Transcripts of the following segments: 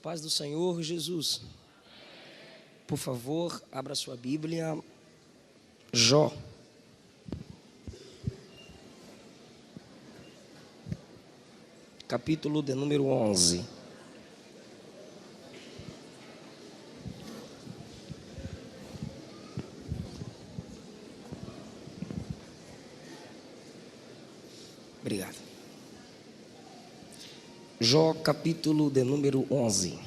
paz do Senhor Jesus. Por favor, abra sua Bíblia. Jó. Capítulo de número 11. Obrigado. Jó, capítulo de número 11.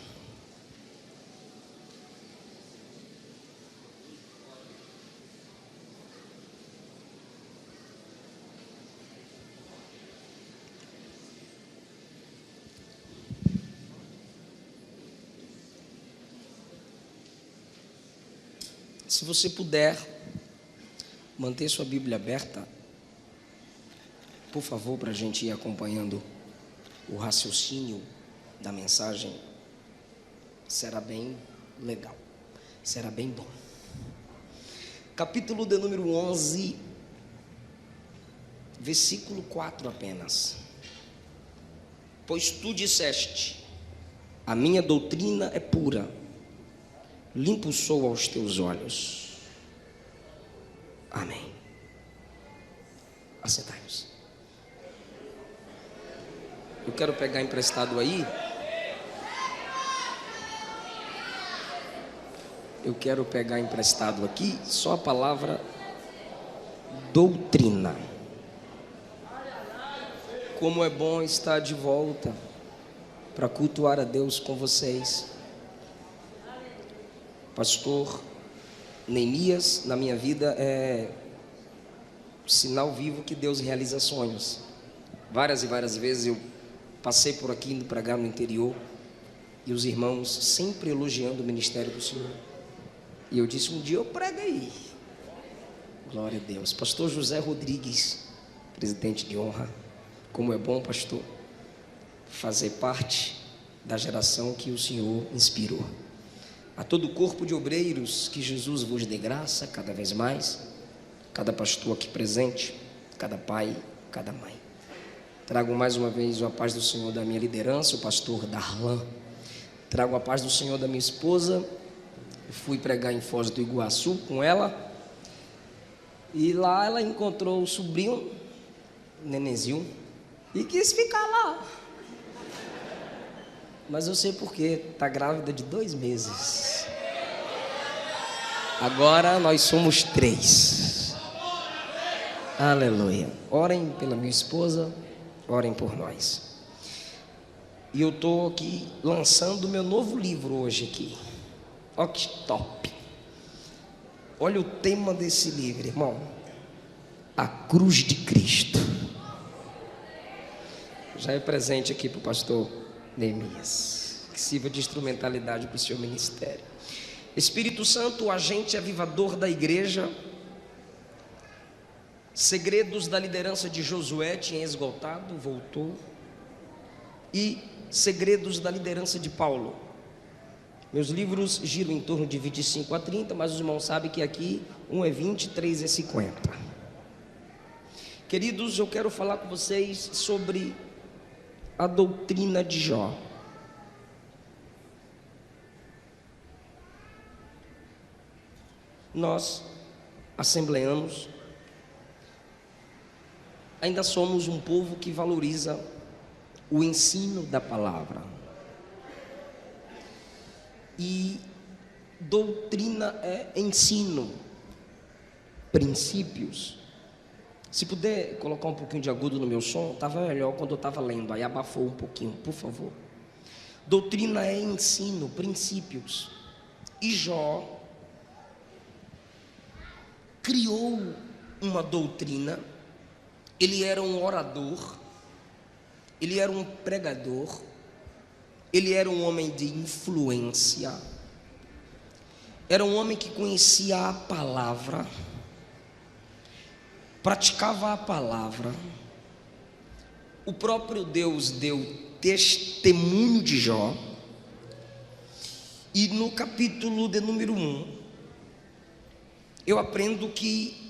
Se você puder manter sua Bíblia aberta, por favor, para a gente ir acompanhando o raciocínio da mensagem, será bem legal, será bem bom. Capítulo de número 11, versículo 4 apenas. Pois tu disseste, a minha doutrina é pura, limpo sou aos teus olhos. Amém. Assentai-nos. Eu quero pegar emprestado aí. Eu quero pegar emprestado aqui só a palavra doutrina. Como é bom estar de volta para cultuar a Deus com vocês. Pastor Neemias, na minha vida, é sinal vivo que Deus realiza sonhos. Várias e várias vezes eu passei por aqui indo pregar no interior e os irmãos sempre elogiando o ministério do Senhor. E eu disse, um dia eu prego aí. Glória a Deus. Pastor José Rodrigues, presidente de honra. Como é bom, pastor, fazer parte da geração que o Senhor inspirou. A todo o corpo de obreiros, que Jesus vos dê graça cada vez mais, cada pastor aqui presente, cada pai, cada mãe. Trago mais uma vez a paz do Senhor da minha liderança, o pastor Darlan. Trago a paz do Senhor da minha esposa. Eu fui pregar em Foz do Iguaçu com ela. E lá ela encontrou o sobrinho, o nenenzinho, e quis ficar lá. Mas eu sei porque, está grávida de 2 meses. Agora nós somos 3. Aleluia. Orem pela minha esposa. Orem por nós. E eu estou aqui lançando o meu novo livro hoje aqui. Olha que top. Olha o tema desse livro, irmão. A cruz de Cristo. Já é presente aqui para o pastor Neemias. Que sirva de instrumentalidade para o seu ministério. Espírito Santo, o agente avivador da igreja. Segredos da liderança de Josué tinha esgotado, voltou. E segredos da liderança de Paulo. Meus livros giram em torno de 25 a 30, mas os irmãos sabem que aqui um é 20, 3 é 50. Queridos, eu quero falar com vocês sobre a doutrina de Jó. Nós, assembleanos, ainda somos um povo que valoriza o ensino da palavra. E doutrina é ensino, princípios. Se puder colocar um pouquinho de agudo no meu som, estava melhor quando eu estava lendo, aí abafou um pouquinho, por favor. Doutrina é ensino, princípios. E Jó criou uma doutrina. Ele era um orador, ele era um pregador, ele era um homem de influência, era um homem que conhecia a palavra, praticava a palavra. O próprio Deus deu testemunho de Jó. E no capítulo de número 1, eu aprendo que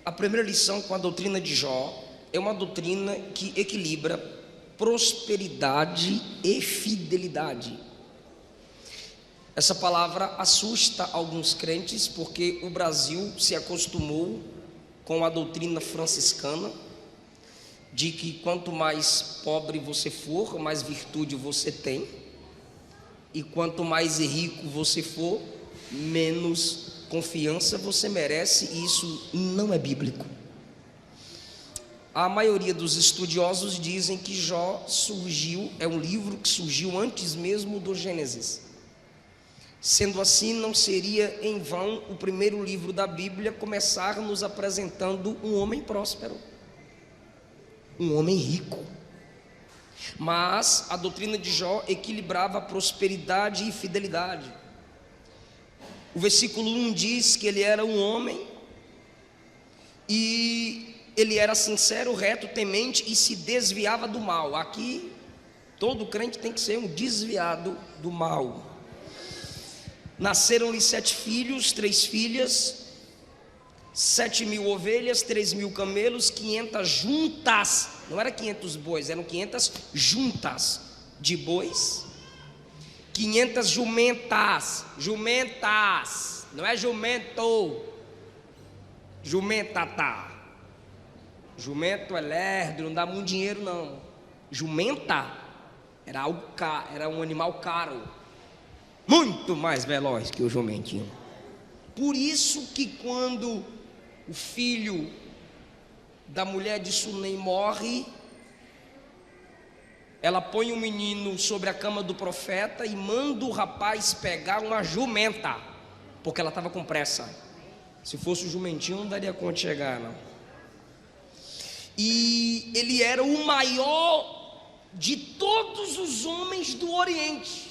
a primeira lição com a doutrina de Jó é uma doutrina que equilibra prosperidade e fidelidade. Essa palavra assusta alguns crentes, porque o Brasil se acostumou com a doutrina franciscana, de que quanto mais pobre você for, mais virtude você tem, e quanto mais rico você for, menos confiança você merece, e isso não é bíblico. A maioria dos estudiosos dizem que Jó é um livro que surgiu antes mesmo do Gênesis. Sendo assim, não seria em vão o primeiro livro da Bíblia começar nos apresentando um homem próspero, um homem rico. Mas a doutrina de Jó equilibrava prosperidade e fidelidade. O versículo 1 diz que ele era um homem e ele era sincero, reto, temente e se desviava do mal. Aqui, todo crente tem que ser um desviado do mal. Nasceram-lhe 7 filhos, 3 filhas, 7.000 ovelhas, 3.000 camelos, 500 juntas, não era 500 bois, eram 500 juntas de bois, 500 jumentas, não é jumento, jumentata, jumento é lerdo, não dá muito dinheiro não, jumenta era algo caro, era um animal caro, muito mais veloz que o jumentinho. Por isso que quando o filho da mulher de Sunem morre, ela põe o menino sobre a cama do profeta e manda o rapaz pegar uma jumenta, porque ela estava com pressa. Se fosse o jumentinho não daria conta de chegar não. E ele era o maior de todos os homens do Oriente,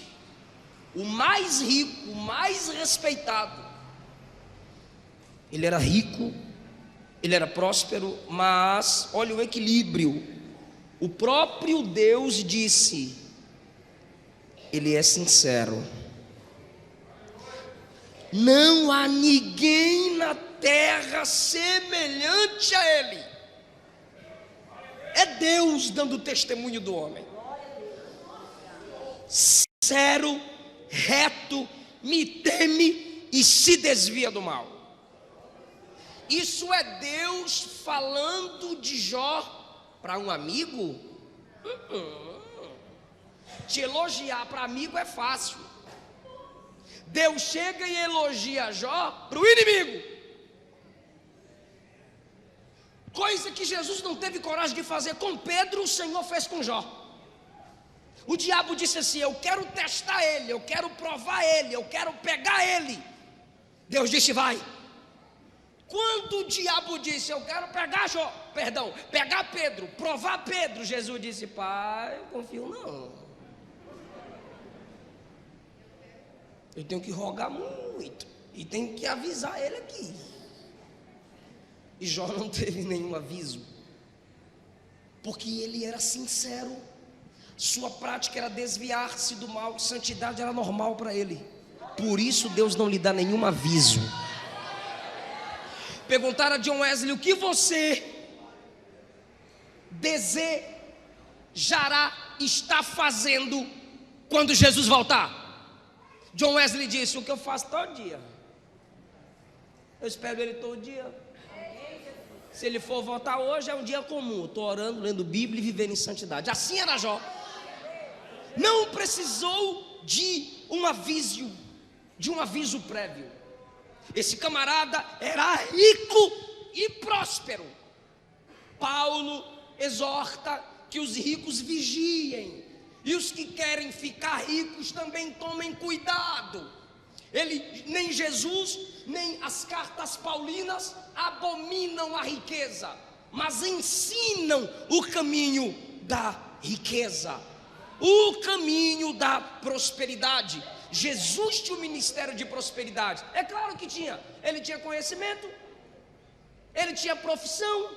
o mais rico, o mais respeitado. Ele era rico, ele era próspero, mas olha o equilíbrio. O próprio Deus disse: ele é sincero. Não há ninguém na terra semelhante a ele. É Deus dando testemunho do homem. Sincero, reto, me teme e se desvia do mal. Isso é Deus falando de Jó para um amigo? Te elogiar para amigo é fácil. Deus chega e elogia Jó para o inimigo, coisa que Jesus não teve coragem de fazer com Pedro, o Senhor fez com Jó. O diabo disse assim: eu quero testar ele, eu quero provar ele, eu quero pegar ele. Deus disse: vai. Quando o diabo disse: eu quero pegar Pedro, provar Pedro, Jesus disse: pai, eu confio não. Eu tenho que rogar muito e tenho que avisar ele aqui. E Jó não teve nenhum aviso, porque ele era sincero. Sua prática era desviar-se do mal, santidade era normal para ele. Por isso Deus não lhe dá nenhum aviso. Perguntaram a John Wesley: o que você desejará estar fazendo quando Jesus voltar? John Wesley disse: o que eu faço todo dia. Eu espero ele todo dia. Se ele for voltar hoje, é um dia comum. Estou orando, lendo Bíblia e vivendo em santidade. Assim era Jó. Não precisou de um aviso prévio. Esse camarada era rico e próspero. Paulo exorta que os ricos vigiem, e os que querem ficar ricos também tomem cuidado. Nem Jesus, nem as cartas paulinas abominam a riqueza, mas ensinam o caminho da riqueza, o caminho da prosperidade. Jesus tinha o ministério de prosperidade, é claro que tinha. Ele tinha conhecimento, ele tinha profissão.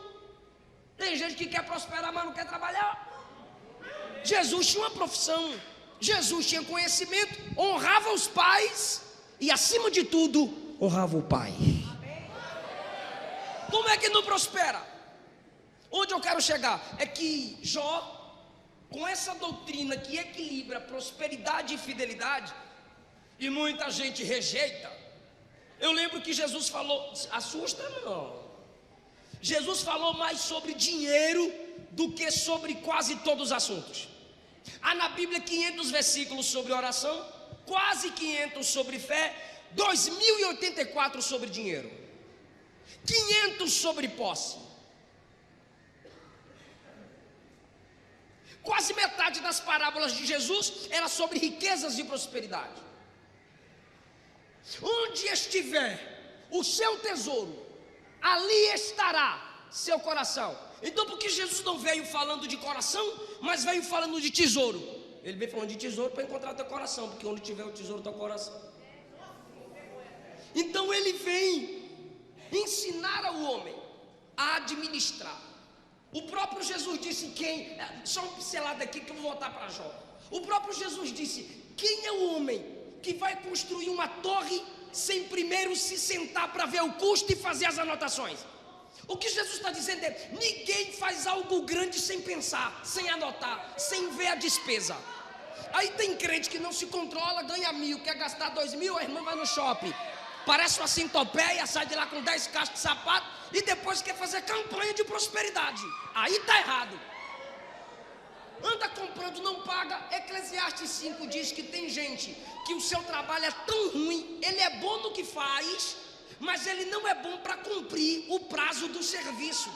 Tem gente que quer prosperar, mas não quer trabalhar. Jesus tinha uma profissão, Jesus tinha conhecimento, honrava os pais e, acima de tudo, honrava o pai. Como é que não prospera? Onde eu quero chegar é que Jó, com essa doutrina que equilibra prosperidade e fidelidade, e muita gente rejeita. Eu lembro que Jesus falou, assusta não, Jesus falou mais sobre dinheiro do que sobre quase todos os assuntos. Há na Bíblia 500 versículos sobre oração, quase 500 sobre fé, 2084 sobre dinheiro, 500 sobre posse. Quase metade das parábolas de Jesus era sobre riquezas e prosperidade. Onde estiver o seu tesouro, ali estará seu coração. Então por que Jesus não veio falando de coração, mas veio falando de tesouro? Ele veio falando de tesouro para encontrar teu coração, porque onde tiver o tesouro, teu coração. Então ele vem ensinar ao homem a administrar. O próprio Jesus disse só uma pincelada aqui que eu vou voltar para Jó. O próprio Jesus disse: quem é o homem que vai construir uma torre sem primeiro se sentar para ver o custo e fazer as anotações? O que Jesus está dizendo é: ninguém faz algo grande sem pensar, sem anotar, sem ver a despesa. Aí tem crente que não se controla, ganha 1.000, quer gastar 2.000, a irmã vai no shopping, parece uma centopeia, sai de lá com 10 caixas de sapato e depois quer fazer campanha de prosperidade. Aí está errado. Anda comprando, não paga. Eclesiastes 5 diz que tem gente que o seu trabalho é tão ruim, ele é bom no que faz, mas ele não é bom para cumprir o prazo do serviço.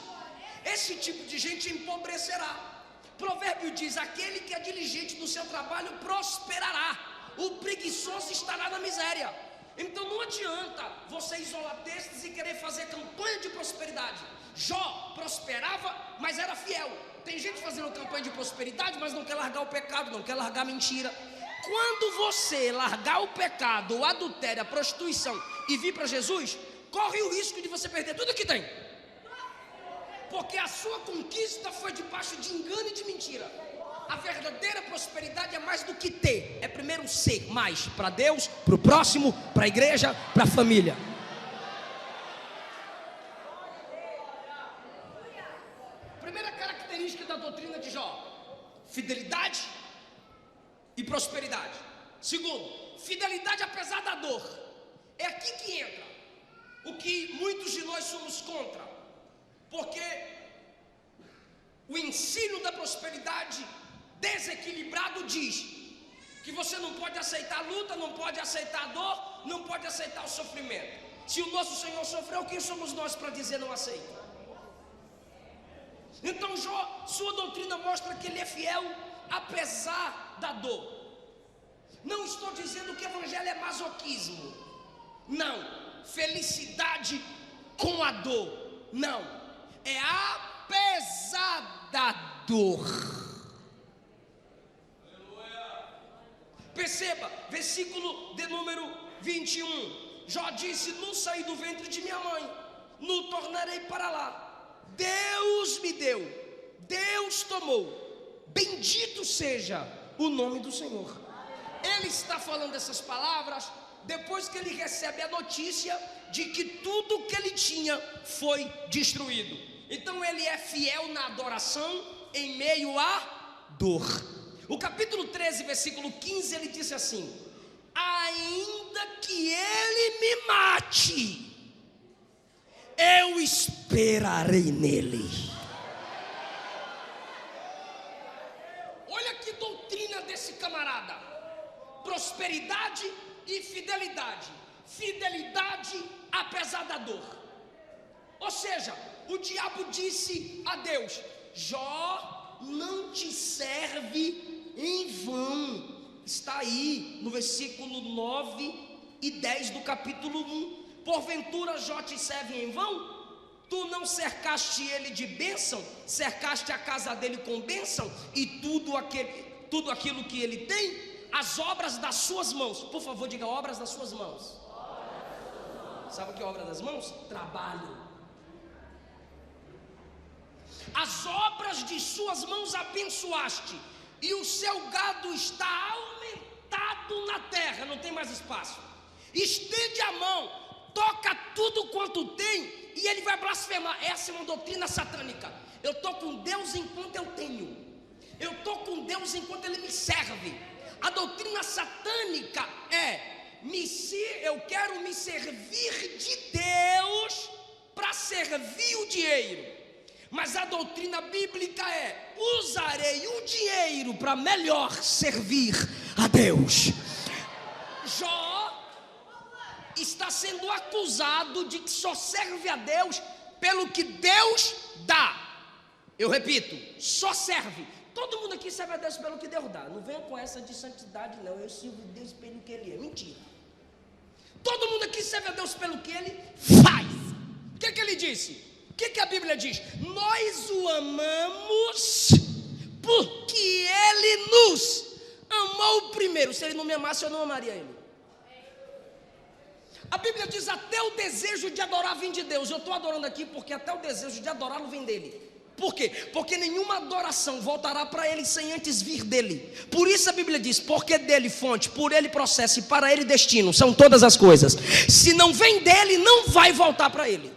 Esse tipo de gente empobrecerá. Provérbio diz: aquele que é diligente no seu trabalho prosperará, o preguiçoso estará na miséria. Então não adianta você isolar textos e querer fazer campanha de prosperidade. Jó prosperava, mas era fiel. Tem gente fazendo campanha de prosperidade, mas não quer largar o pecado, não quer largar a mentira. Quando você largar o pecado, o adultério, a prostituição e vir para Jesus, corre o risco de você perder tudo que tem, porque a sua conquista foi debaixo de engano e de mentira. A verdadeira prosperidade é mais do que ter, é primeiro ser mais para Deus, para o próximo, para a igreja, para a família. Primeira característica da doutrina de Jó: fidelidade e prosperidade. Segundo, fidelidade apesar da dor. É aqui que entra o que muitos de nós somos contra, porque o ensino da prosperidade desequilibrado diz que você não pode aceitar a luta, não pode aceitar a dor, não pode aceitar o sofrimento. Se o nosso Senhor sofreu, quem somos nós para dizer não aceita? Então Jó, sua doutrina mostra que ele é fiel apesar da dor. Não estou dizendo que o evangelho é masoquismo, não. Felicidade com a dor, não. É apesar da dor. Perceba, versículo de número 21. Jó disse: não saí do ventre de minha mãe, não tornarei para lá. Deus me deu, Deus tomou, bendito seja o nome do Senhor. Ele está falando essas palavras depois que ele recebe a notícia de que tudo que ele tinha foi destruído. Então ele é fiel na adoração em meio à dor. O capítulo 13, versículo 15, ele disse assim: ainda que ele me mate, eu esperarei nele. Olha que doutrina desse camarada: prosperidade e fidelidade. Fidelidade apesar da dor. Ou seja, o diabo disse a Deus: Jó não te serve em vão. Está aí no versículo 9 e 10 do capítulo 1. Porventura Jó te serve em vão? Tu não cercaste ele de bênção, cercaste a casa dele com bênção, e tudo aquilo que ele tem, as obras das suas mãos. Por favor, diga: obras das suas mãos. Sabe o que é obra das mãos? Trabalho. As obras de suas mãos abençoaste, e o seu gado está aumentado na terra, não tem mais espaço. Estende a mão, toca tudo quanto tem, e ele vai blasfemar. Essa é uma doutrina satânica. Eu estou com Deus enquanto eu tenho, eu estou com Deus enquanto Ele me serve. A doutrina satânica é: eu quero me servir de Deus para servir o dinheiro. Mas a doutrina bíblica é: usarei o dinheiro para melhor servir a Deus. Jó está sendo acusado de que só serve a Deus pelo que Deus dá. Eu repito, só serve. Todo mundo aqui serve a Deus pelo que Deus dá. Não venha com essa de santidade não. Eu sirvo a Deus pelo que Ele é. Mentira. Todo mundo aqui serve a Deus pelo que Ele faz. O que Ele disse? O que a Bíblia diz? Nós o amamos porque Ele nos amou primeiro. Se Ele não me amasse, eu não amaria Ele. A Bíblia diz: até o desejo de adorar vem de Deus. Eu estou adorando aqui porque até o desejo de adorá-lo vem dele. Por quê? Porque nenhuma adoração voltará para ele sem antes vir dele. Por isso a Bíblia diz: porque dele fonte, por ele processo e para ele destino são todas as coisas. Se não vem dele, não vai voltar para ele.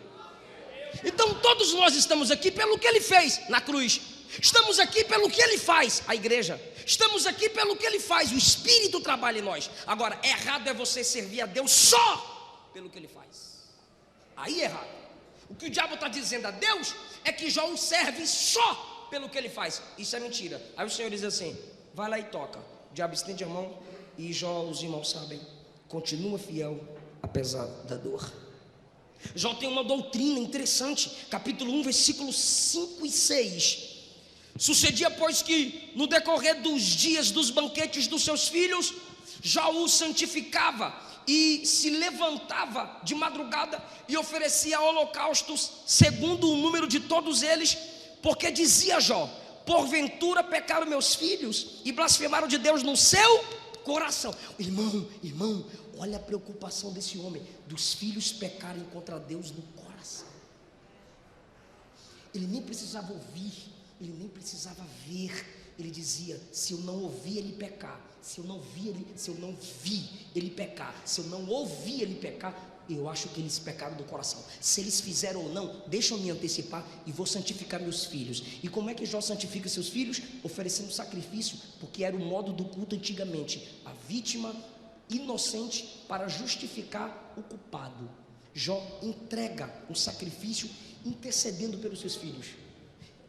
Então todos nós estamos aqui pelo que ele fez na cruz. Estamos aqui pelo que ele faz, a igreja. Estamos aqui pelo que ele faz, o Espírito trabalha em nós. Agora, errado é você servir a Deus só pelo que ele faz. Aí é errado. O que o diabo está dizendo a Deus é que Jó o serve só pelo que ele faz. Isso é mentira. Aí o Senhor diz assim: vai lá e toca. O diabo estende a mão e Jó, os irmãos sabem, continua fiel apesar da dor. Jó tem uma doutrina interessante. Capítulo 1, versículos 5 e 6. Sucedia, pois, que no decorrer dos dias dos banquetes dos seus filhos, Jó o santificava e se levantava de madrugada e oferecia holocaustos segundo o número de todos eles, porque dizia Jó: porventura pecaram meus filhos e blasfemaram de Deus no seu coração. Irmão, olha a preocupação desse homem, dos filhos pecarem contra Deus no coração. Ele nem precisava ouvir, ele nem precisava ver. Ele dizia: se eu não ouvir ele pecar, se eu não vi ele pecar, se eu não ouvir ele pecar, eu acho que eles pecaram do coração. Se eles fizeram ou não, deixa eu me antecipar e vou santificar meus filhos. E como é que Jó santifica seus filhos? Oferecendo sacrifício, porque era o modo do culto antigamente, a vítima inocente para justificar o culpado. Jó entrega um sacrifício intercedendo pelos seus filhos.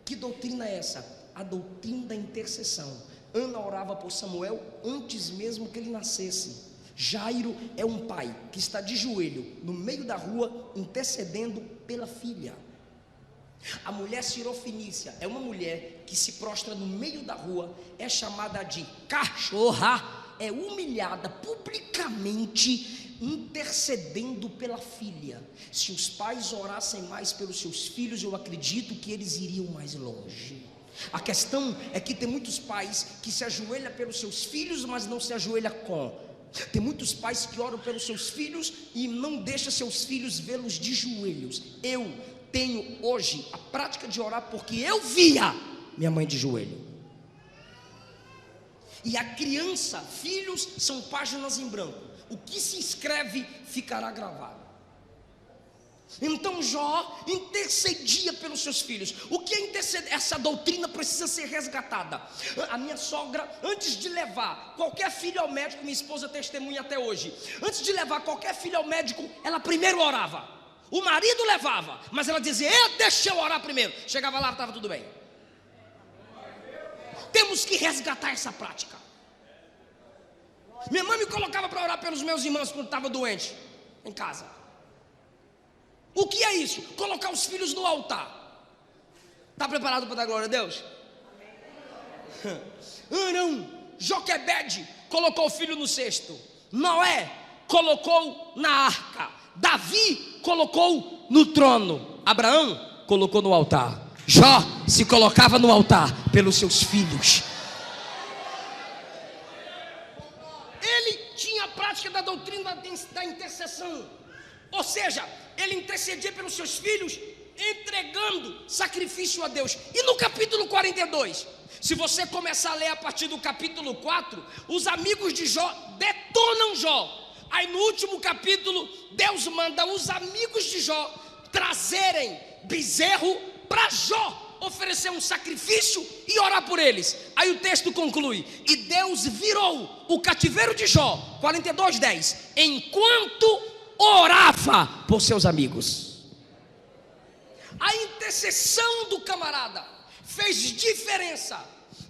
Que doutrina é essa? A doutrina da intercessão. Ana orava por Samuel antes mesmo que ele nascesse. Jairo é um pai que está de joelho no meio da rua intercedendo pela filha. A mulher Sirofenícia é uma mulher que se prostra no meio da rua, é chamada de cachorra, é humilhada publicamente, intercedendo pela filha. Se os pais orassem mais pelos seus filhos, eu acredito que eles iriam mais longe. A questão é que tem muitos pais que se ajoelham pelos seus filhos, mas não se ajoelham com. Tem muitos pais que oram pelos seus filhos e não deixam seus filhos vê-los de joelhos. Eu tenho hoje a prática de orar porque eu via minha mãe de joelho. E a criança, filhos são páginas em branco. O que se escreve ficará gravado. Então Jó intercedia pelos seus filhos. O que é interceder? Essa doutrina precisa ser resgatada. A minha sogra, antes de levar qualquer filho ao médico, minha esposa testemunha até hoje, antes de levar qualquer filho ao médico, ela primeiro orava. O marido levava, mas ela dizia: deixa eu orar primeiro. Chegava lá, estava tudo bem. Temos que resgatar essa prática. Minha mãe me colocava para orar pelos meus irmãos quando estava doente em casa. O que é isso? Colocar os filhos no altar. Está preparado para dar glória a Deus? Arão, Joquebede colocou o filho no cesto. Noé colocou na arca. Davi colocou no trono. Abraão colocou no altar. Jó se colocava no altar pelos seus filhos. Ele tinha a prática da doutrina da intercessão. Ou seja, ele intercedia pelos seus filhos, entregando sacrifício a Deus. E no capítulo 42, se você começar a ler a partir do capítulo 4, os amigos de Jó detonam Jó. Aí no último capítulo, Deus manda os amigos de Jó trazerem bezerro para Jó oferecer um sacrifício e orar por eles. Aí o texto conclui: e Deus virou o cativeiro de Jó, 42:10, enquanto orava por seus amigos. A intercessão do camarada fez diferença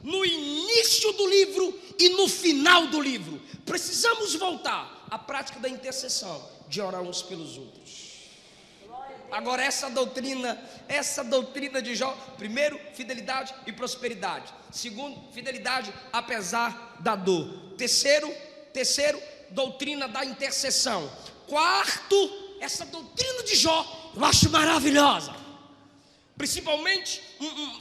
no início do livro e no final do livro. Precisamos voltar à prática da intercessão, de orar uns pelos outros. Agora essa doutrina de Jó: primeiro, fidelidade e prosperidade; segundo, fidelidade apesar da dor; terceiro, doutrina da intercessão; quarto, essa doutrina de Jó eu acho maravilhosa, principalmente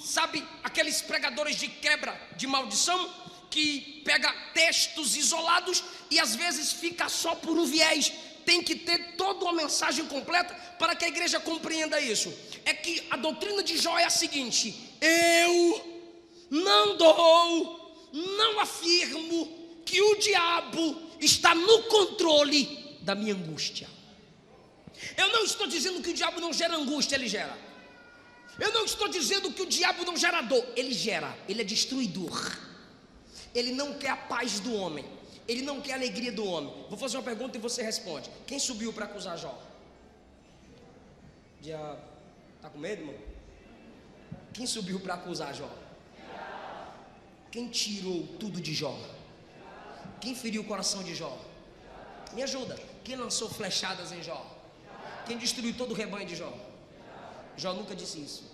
sabe, aqueles pregadores de quebra de maldição, que pega textos isolados e às vezes fica só por um viés. Tem que ter toda uma mensagem completa para que a igreja compreenda isso. É que a doutrina de Jó é a seguinte: eu não afirmo que o diabo está no controle da minha angústia. Eu não estou dizendo que o diabo não gera angústia, ele gera. Eu não estou dizendo que o diabo não gera dor, ele gera. Ele é destruidor. Ele não quer a paz do homem, ele não quer a alegria do homem. Vou fazer uma pergunta e você responde: quem subiu para acusar Jó? Já está com medo, irmão? Quem subiu para acusar Jó? Quem tirou tudo de Jó? Quem feriu o coração de Jó? Me ajuda. Quem lançou flechadas em Jó? Quem destruiu todo o rebanho de Jó? Jó nunca disse isso.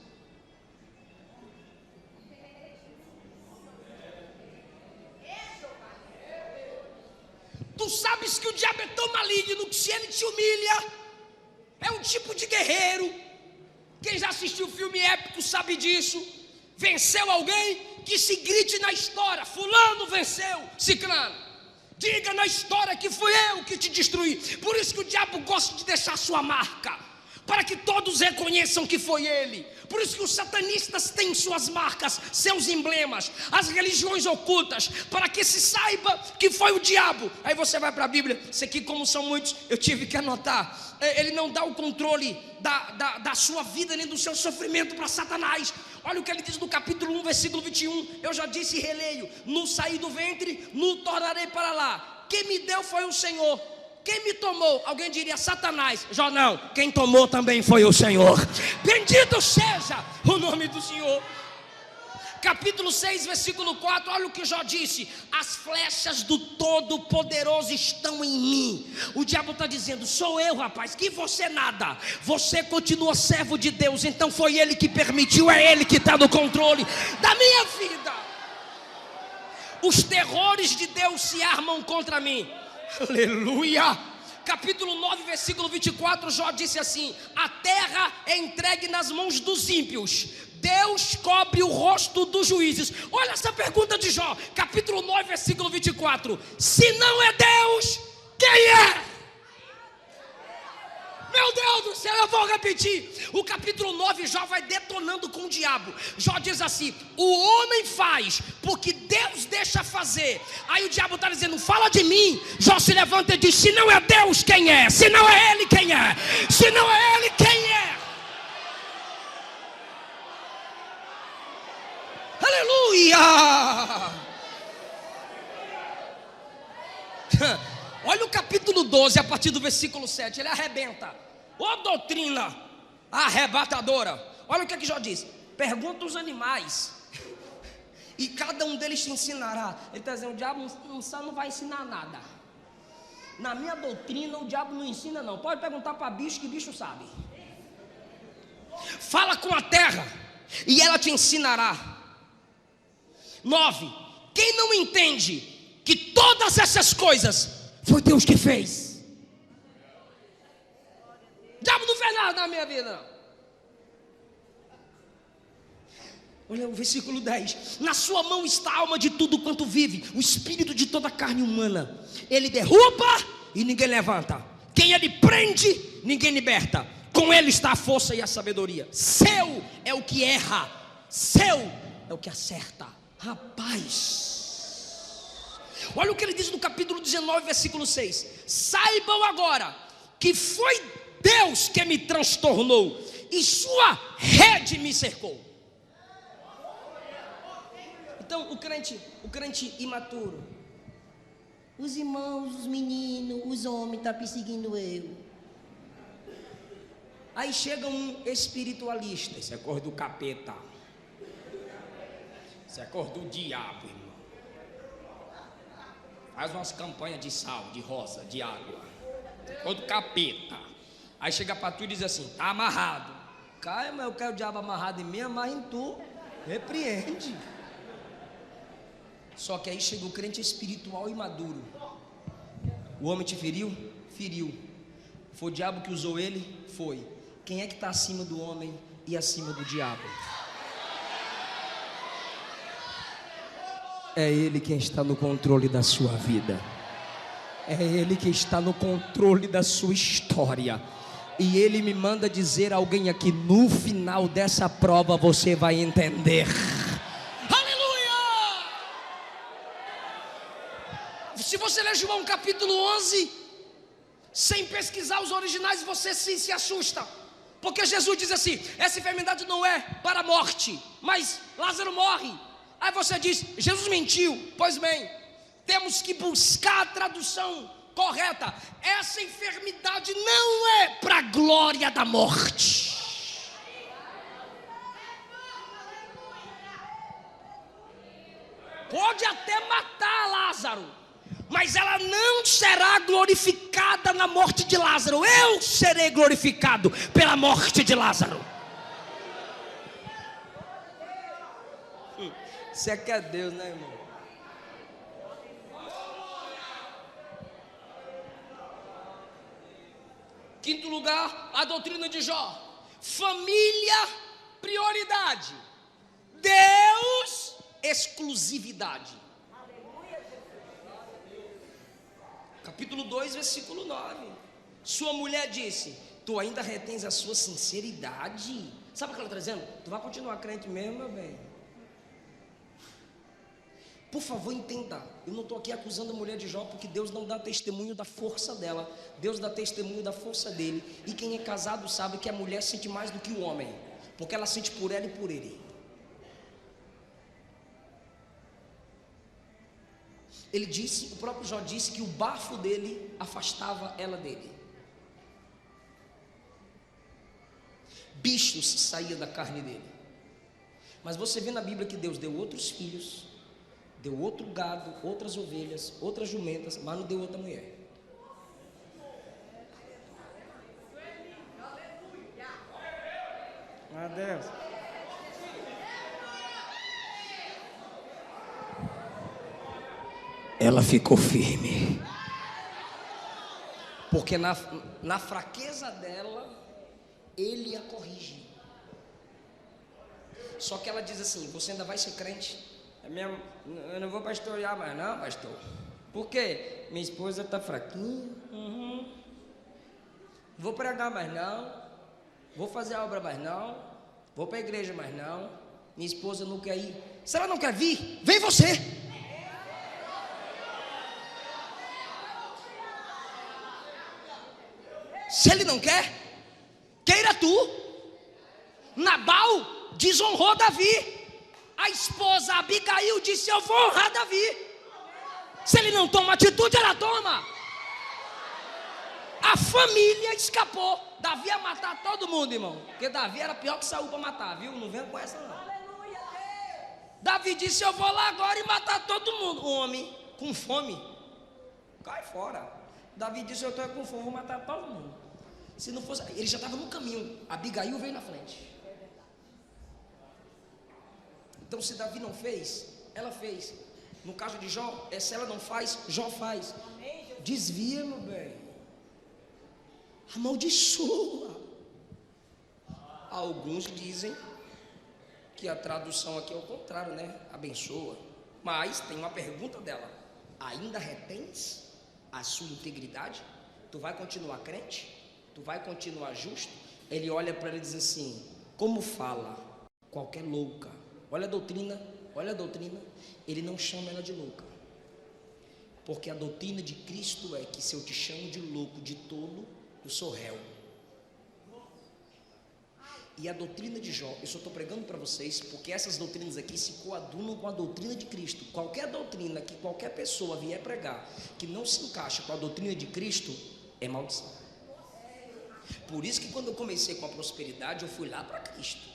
Tu sabes que o diabo é tão maligno que, se ele te humilha, é um tipo de guerreiro. Quem já assistiu filme épico sabe disso. Venceu alguém, que se grite na história: fulano venceu ciclano. Diga na história que fui eu que te destruí. Por isso que o diabo gosta de deixar sua marca, para que todos reconheçam que foi ele. Por isso que os satanistas têm suas marcas, seus emblemas, as religiões ocultas, para que se saiba que foi o diabo. Aí você vai para a Bíblia. Isso aqui, como são muitos, eu tive que anotar. Ele não dá o controle da sua vida nem do seu sofrimento para Satanás. Olha o que ele diz no capítulo 1, versículo 21. Eu já disse e releio: no saí do ventre, no tornarei para lá. Quem me deu foi o Senhor. Quem me tomou? Alguém diria Satanás. Jó não, quem tomou também foi o Senhor. Bendito seja o nome do Senhor. Capítulo 6, versículo 4, olha o que Jó disse: as flechas do Todo-Poderoso estão em mim. O diabo está dizendo: sou eu, rapaz, que você nada. Você continua servo de Deus, então foi Ele que permitiu, é Ele que está no controle da minha vida. Os terrores de Deus se armam contra mim. Aleluia. Capítulo 9, versículo 24, Jó disse assim: a terra é entregue nas mãos dos ímpios, Deus cobre o rosto dos juízes. Olha essa pergunta de Jó, capítulo 9, versículo 24: se não é Deus, quem é? Meu Deus do céu, eu vou repetir. O capítulo 9, Jó vai detonando com o diabo. Jó diz assim: o homem faz porque Deus deixa fazer. Aí o diabo está dizendo: fala de mim. Jó se levanta e diz: se não é Deus, quem é? Se não é Ele, quem é? Se não é Ele, quem é? Aleluia. Olha o capítulo 12, a partir do versículo 7, ele arrebenta. Ó doutrina arrebatadora. Olha o que Jó diz: pergunta os animais, e cada um deles te ensinará. Ele está dizendo: o diabo não vai ensinar nada. Na minha doutrina o diabo não ensina não. Pode perguntar para bicho, que bicho sabe. Fala com a terra e ela te ensinará. 9. Quem não entende que todas essas coisas foi Deus que fez? O diabo não fez nada na minha vida, não. Olha o versículo 10: na sua mão está a alma de tudo quanto vive, o espírito de toda a carne humana. Ele derruba e ninguém levanta, quem ele prende, ninguém liberta. Com ele está a força e a sabedoria. Seu é o que erra, seu é o que acerta. Rapaz, olha o que ele diz no capítulo 19, versículo 6: saibam agora que foi Deus que me transtornou, e sua rede me cercou. Então, o crente imaturo. Os irmãos, os meninos, os homens estão perseguindo eu. Aí chega um espiritualista. Isso é coisa do capeta. Isso é coisa do diabo, irmão. Faz umas campanhas de sal, de rosa, de água. Isso é coisa do capeta. Aí chega para tu e diz assim: tá amarrado. Caia, mas eu quero o diabo amarrado em mim, amarra em tu. Repreende. Só que aí chega o crente espiritual e maduro. O homem te feriu? Feriu. Foi o diabo que usou ele? Foi. Quem é que está acima do homem e acima do diabo? É Ele quem está no controle da sua vida. É Ele que está no controle da sua história. E Ele me manda dizer a alguém aqui: no final dessa prova você vai entender. Aleluia! Se você ler João capítulo 11, sem pesquisar os originais, você se assusta. Porque Jesus diz assim: essa enfermidade não é para a morte, mas Lázaro morre. Aí você diz: Jesus mentiu. Pois bem, temos que buscar a tradução correta. Essa enfermidade não é para a glória da morte. Pode até matar Lázaro, mas ela não será glorificada na morte de Lázaro. Eu serei glorificado pela morte de Lázaro. Você quer Deus, né, irmão? Quinto lugar, a doutrina de Jó. Família, prioridade. Deus, exclusividade. Capítulo 2, versículo 9. Sua mulher disse: tu ainda retens a sua sinceridade. Sabe o que ela está dizendo? Tu vai continuar crente mesmo, meu bem. Por favor, entenda, eu não estou aqui acusando a mulher de Jó, porque Deus não dá testemunho da força dela. Deus dá testemunho da força dele. E quem é casado sabe que a mulher sente mais do que o homem, porque ela sente por ela e por ele. Ele disse, o próprio Jó disse, que o bafo dele afastava ela dele. Bichos saíam da carne dele. Mas você vê na Bíblia que Deus deu outros filhos, deu outro gado, outras ovelhas, outras jumentas, mas não deu outra mulher. Meu Deus. Ela ficou firme, porque na fraqueza dela, ele a corrige. Só que ela diz assim: você ainda vai ser crente? Eu não vou pastorear mais não, pastor. Por quê? Minha esposa está fraquinha. Vou pregar mais não. Vou fazer a obra mais não. Vou para a igreja mais não. Minha esposa não quer ir. Se ela não quer vir, vem você. Se ele não quer, queira tu. Nabal desonrou Davi. A esposa Abigail disse: eu vou honrar Davi. Se ele não toma atitude, ela toma. A família escapou. Davi ia matar todo mundo, irmão, porque Davi era pior que Saul para matar, viu? Não venha com essa não. Davi disse: eu vou lá agora e matar todo mundo. O homem com fome, cai fora. Davi disse: eu estou com fome, vou matar todo mundo. Se não fosse, ele já estava no caminho. Abigail veio na frente. Então, se Davi não fez, ela fez. No caso de Jó, se ela não faz, Jó faz. Desvia, meu bem. Amaldiçoa. Alguns dizem que a tradução aqui é o contrário, né? Abençoa. Mas tem uma pergunta dela: ainda retens a sua integridade? Tu vai continuar crente? Tu vai continuar justo? Ele olha para ela e diz assim: como fala qualquer louca. Olha a doutrina, olha a doutrina. Ele não chama ela de louca, porque a doutrina de Cristo é que se eu te chamo de louco, de tolo, eu sou réu. E a doutrina de Jó, eu só estou pregando para vocês, porque essas doutrinas aqui se coadunam com a doutrina de Cristo. Qualquer doutrina que qualquer pessoa vier pregar, que não se encaixa com a doutrina de Cristo, é maldição. Por isso que quando eu comecei com a prosperidade, eu fui lá para Cristo.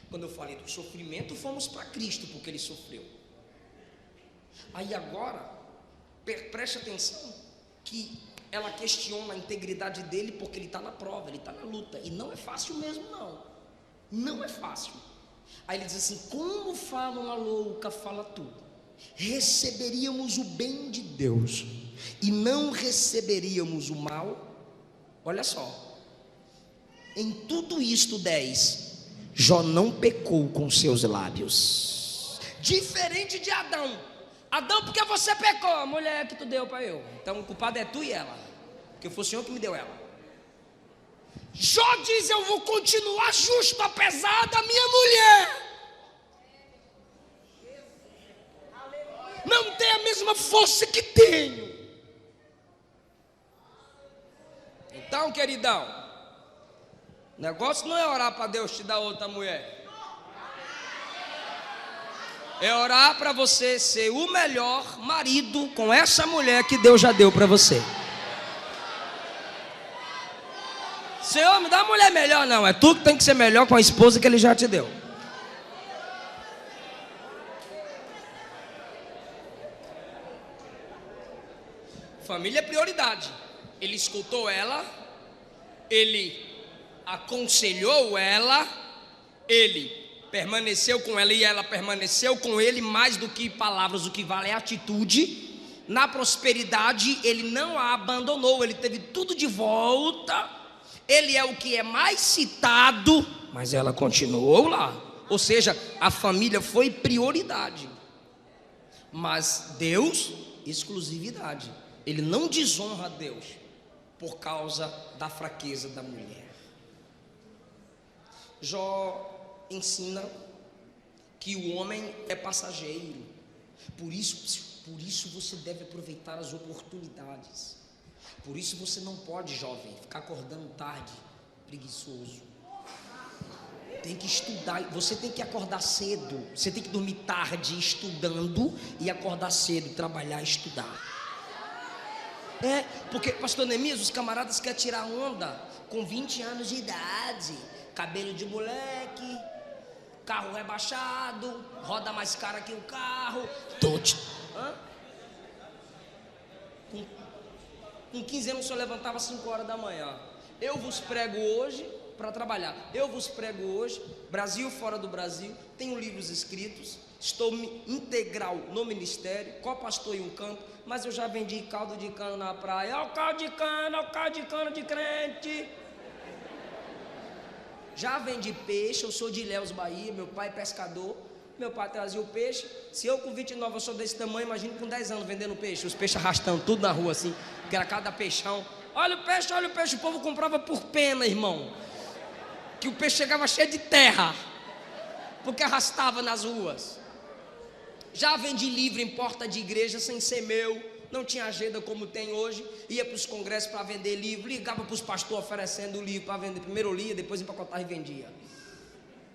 Quando eu falei do sofrimento, fomos para Cristo, porque Ele sofreu. Aí agora, preste atenção, que ela questiona a integridade dele, porque ele está na prova, ele está na luta, e não é fácil mesmo não é fácil. Aí ele diz assim: como fala uma louca, fala tudo, receberíamos o bem de Deus, e não receberíamos o mal. Olha só, em tudo isto 10, Jó não pecou com seus lábios, diferente de Adão. Adão, porque você pecou, a mulher que tu deu para eu, então o culpado é tu e ela, porque foi o Senhor que me deu ela. Jó diz: eu vou continuar justo apesar da minha mulher não ter a mesma força que tenho. Então, queridão, o negócio não é orar para Deus te dar outra mulher, é orar para você ser o melhor marido com essa mulher que Deus já deu para você. Senhor, me dá uma mulher melhor. Não, é tu que tem que ser melhor com a esposa que Ele já te deu. Família é prioridade. Ele escutou ela, ele aconselhou ela, ele permaneceu com ela e ela permaneceu com ele. Mais do que palavras, o que vale é atitude. Na prosperidade ele não a abandonou, ele teve tudo de volta. Ele é o que é mais citado, mas ela continuou lá. Ou seja, a família foi prioridade, mas Deus, exclusividade. Ele não desonra a Deus por causa da fraqueza da mulher. Jó ensina que o homem é passageiro. Por isso você deve aproveitar as oportunidades. Por isso você não pode, jovem, ficar acordando tarde, preguiçoso. Tem que estudar, você tem que acordar cedo. Você tem que dormir tarde estudando e acordar cedo, trabalhar e estudar. Porque, pastor Neemias, os camaradas querem tirar onda com 20 anos de idade, cabelo de moleque, carro rebaixado, roda mais cara que o carro. Com 15 anos o senhor levantava às 5 horas da manhã. Eu vos prego hoje para trabalhar. Eu vos prego hoje, Brasil fora do Brasil, tenho livros escritos, estou integral no ministério, co-pastor em um canto, mas eu já vendi caldo de cano na praia. Olha o caldo de cano de crente. Já vendi peixe, eu sou de Ilhéus, Bahia, meu pai é pescador, meu pai trazia o peixe. Se eu com 29 eu sou desse tamanho, imagine com 10 anos vendendo peixe, os peixes arrastando tudo na rua assim, que era cada peixão. Olha o peixe, o povo comprava por pena, irmão, que o peixe chegava cheio de terra, porque arrastava nas ruas. Já vendi livro em porta de igreja sem ser meu, não tinha agenda como tem hoje, ia para os congressos para vender livro, ligava para os pastores oferecendo o livro para vender, primeiro eu lia, depois empacotava e vendia.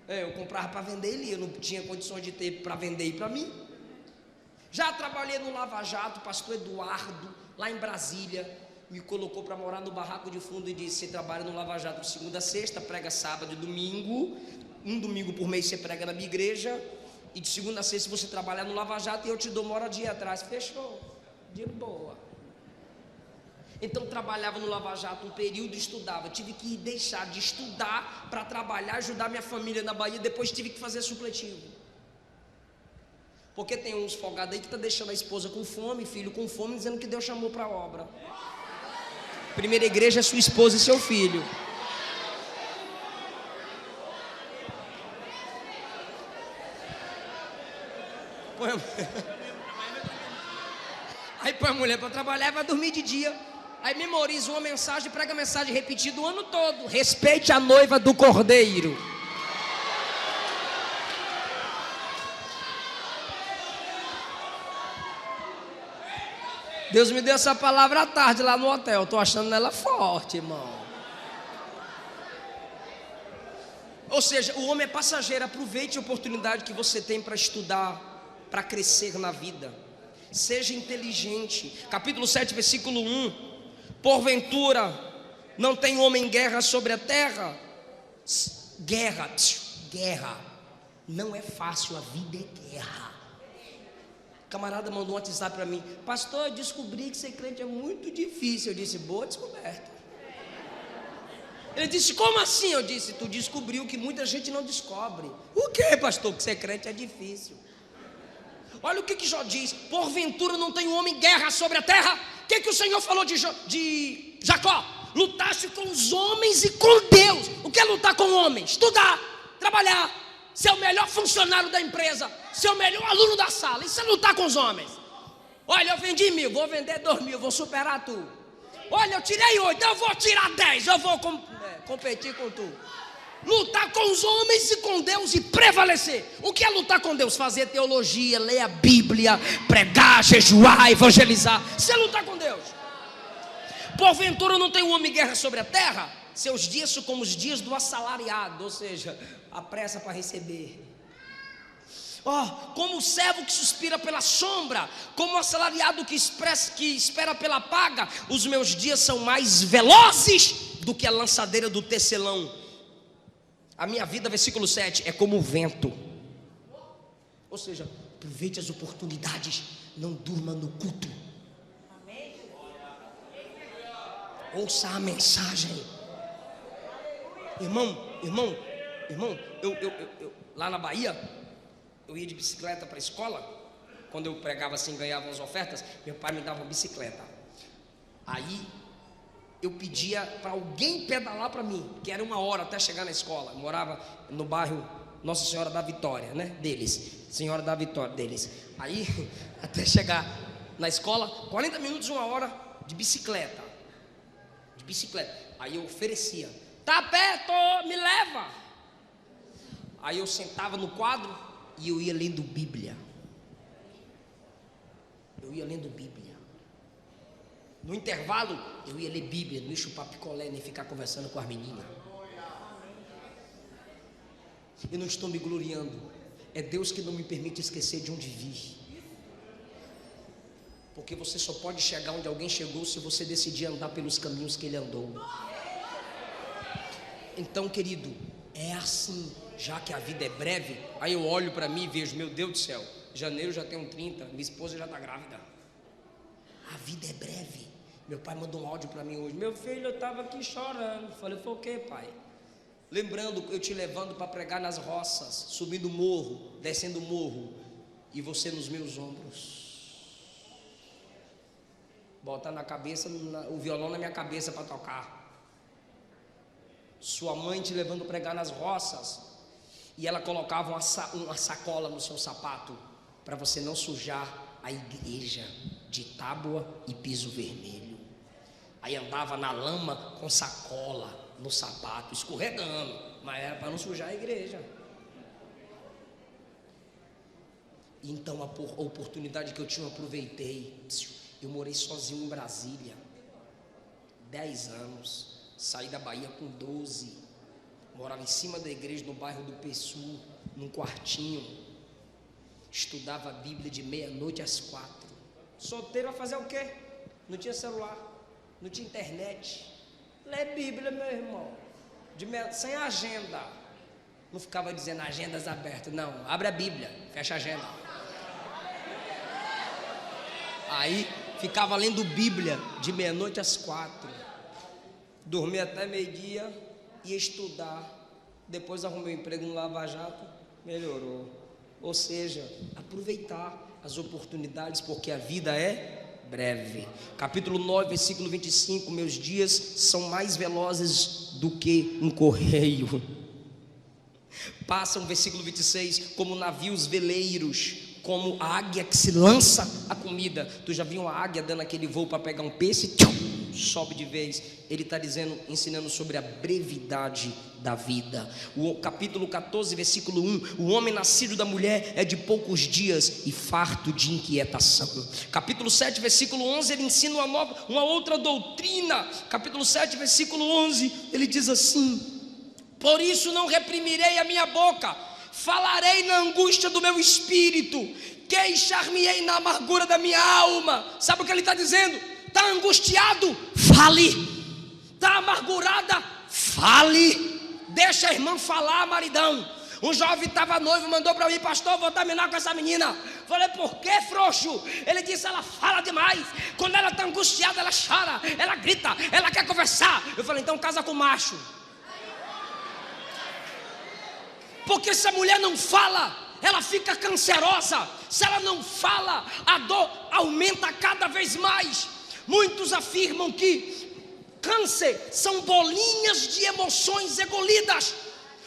Eu comprava para vender e lia, não tinha condições de ter para vender e para mim. Já trabalhei no Lava Jato, pastor Eduardo, lá em Brasília, me colocou para morar no barraco de fundo e disse: você trabalha no Lava Jato de segunda a sexta, prega sábado e domingo, um domingo por mês você prega na minha igreja, e de segunda a sexta você trabalha no Lava Jato e eu te dou moradia atrás. Fechou, de boa. Então trabalhava no Lava Jato um período, estudava, tive que deixar de estudar para trabalhar, ajudar minha família na Bahia, depois tive que fazer supletivo. Porque tem uns folgados aí que está deixando a esposa com fome, filho com fome, dizendo que Deus chamou para a obra. Primeira igreja é sua esposa e seu filho. Aí põe a mulher para trabalhar e vai dormir de dia. Aí memoriza uma mensagem, prega a mensagem repetida o ano todo: respeite a noiva do Cordeiro. Deus me deu essa palavra à tarde lá no hotel. Estou achando ela forte, irmão. Ou seja, o homem é passageiro. Aproveite a oportunidade que você tem para estudar, para crescer na vida. Seja inteligente. Capítulo 7, versículo 1. Porventura não tem homem guerra sobre a terra? Guerra. Não é fácil, a vida é guerra. Camarada mandou um WhatsApp para mim: pastor, eu descobri que ser crente é muito difícil. Eu disse: boa descoberta. Ele disse: como assim? Eu disse: tu descobriu que muita gente não descobre. O que, pastor? Que ser crente é difícil. Olha o que Jó diz: porventura não tem homem guerra sobre a terra? O que o Senhor falou de Jacó? Lutaste com os homens e com Deus. O que é lutar com homens? Estudar, trabalhar, ser o melhor funcionário da empresa, ser o melhor aluno da sala. Isso é lutar com os homens. Olha, eu vendi 1.000, vou vender 2.000, vou superar tu. Olha, eu tirei 8, eu vou tirar 10, eu vou competir com tu. Lutar com os homens e com Deus e prevalecer. O que é lutar com Deus? Fazer teologia, ler a Bíblia, pregar, jejuar, evangelizar. Isso é lutar com Deus. Porventura não tem um homem guerra sobre a terra? Seus dias são como os dias do assalariado, ou seja, a pressa para receber. Como o servo que suspira pela sombra, como o assalariado que espera pela paga, os meus dias são mais velozes do que a lançadeira do tecelão. A minha vida, versículo 7, é como o vento. Ou seja, aproveite as oportunidades, não durma no culto. Ouça a mensagem. Irmão, eu lá na Bahia, eu ia de bicicleta para a escola. Quando eu pregava assim, ganhava umas ofertas, meu pai me dava uma bicicleta. Aí eu pedia para alguém pedalar para mim, que era 1 hora até chegar na escola. Eu morava no bairro Nossa Senhora da Vitória, né? Deles, Senhora da Vitória, deles. Aí, até chegar na escola, 40 minutos, 1 hora de bicicleta. Aí eu oferecia: tá perto, me leva. Aí eu sentava no quadro e eu ia lendo Bíblia. No intervalo, eu ia ler Bíblia, não ia chupar picolé, nem ficar conversando com as meninas. Eu não estou me gloriando, é Deus que não me permite esquecer de onde vi. Porque você só pode chegar onde alguém chegou se você decidir andar pelos caminhos que ele andou. Então, querido, é assim, já que a vida é breve. Aí eu olho para mim e vejo: meu Deus do céu, janeiro já tenho 30, minha esposa já está grávida. A vida é breve. Meu pai mandou um áudio para mim hoje: meu filho, eu estava aqui chorando. Falei: foi o que, pai? Lembrando eu te levando para pregar nas roças, subindo morro, descendo morro, e você nos meus ombros, botar na cabeça, o violão na minha cabeça para tocar. Sua mãe te levando a pregar nas roças, e ela colocava uma sacola no seu sapato, para você não sujar a igreja de tábua e piso vermelho. Aí andava na lama com sacola no sapato, escorregando, mas era para não sujar a igreja. Então a oportunidade que eu tinha, eu aproveitei. Eu morei sozinho em Brasília 10 anos, saí da Bahia com 12, morava em cima da igreja no bairro do Pessu, num quartinho, estudava a Bíblia de meia-noite às 4. Solteiro, a fazer o quê? Não tinha celular, não tinha internet. Lê Bíblia, meu irmão, sem agenda. Não ficava dizendo agendas abertas, não, abre a Bíblia, fecha a agenda. Aí ficava lendo Bíblia de meia-noite às 4, dormia até meio-dia, ia estudar. Depois arrumei um emprego no Lava Jato, melhorou. Ou seja, aproveitar as oportunidades, porque a vida é breve. Capítulo 9, versículo 25: meus dias são mais velozes do que um correio. Passam, versículo 26, como navios veleiros, como a águia que se lança a comida. Tu já viu uma águia dando aquele voo para pegar um peixe? Sobe de vez. Ele está ensinando sobre a brevidade da vida. O capítulo 14, versículo 1: o homem nascido da mulher é de poucos dias e farto de inquietação. Capítulo 7, versículo 11, ele ensina uma outra doutrina. Capítulo 7, versículo 11, ele diz assim: Por isso não reprimirei a minha boca, falarei na angústia do meu espírito, queixar-me-ei na amargura da minha alma. Sabe o que ele está dizendo? Está angustiado? Fale. Está amargurada? Fale. Deixa a irmã falar, maridão. Um jovem estava noivo, mandou para mim: pastor, vou terminar com essa menina. Falei: por que, frouxo? Ele disse: ela fala demais. Quando ela está angustiada, ela chora, ela grita, ela quer conversar. Eu falei: então casa com macho. Porque se a mulher não fala, ela fica cancerosa. Se ela não fala, a dor aumenta cada vez mais. Muitos afirmam que câncer são bolinhas de emoções engolidas.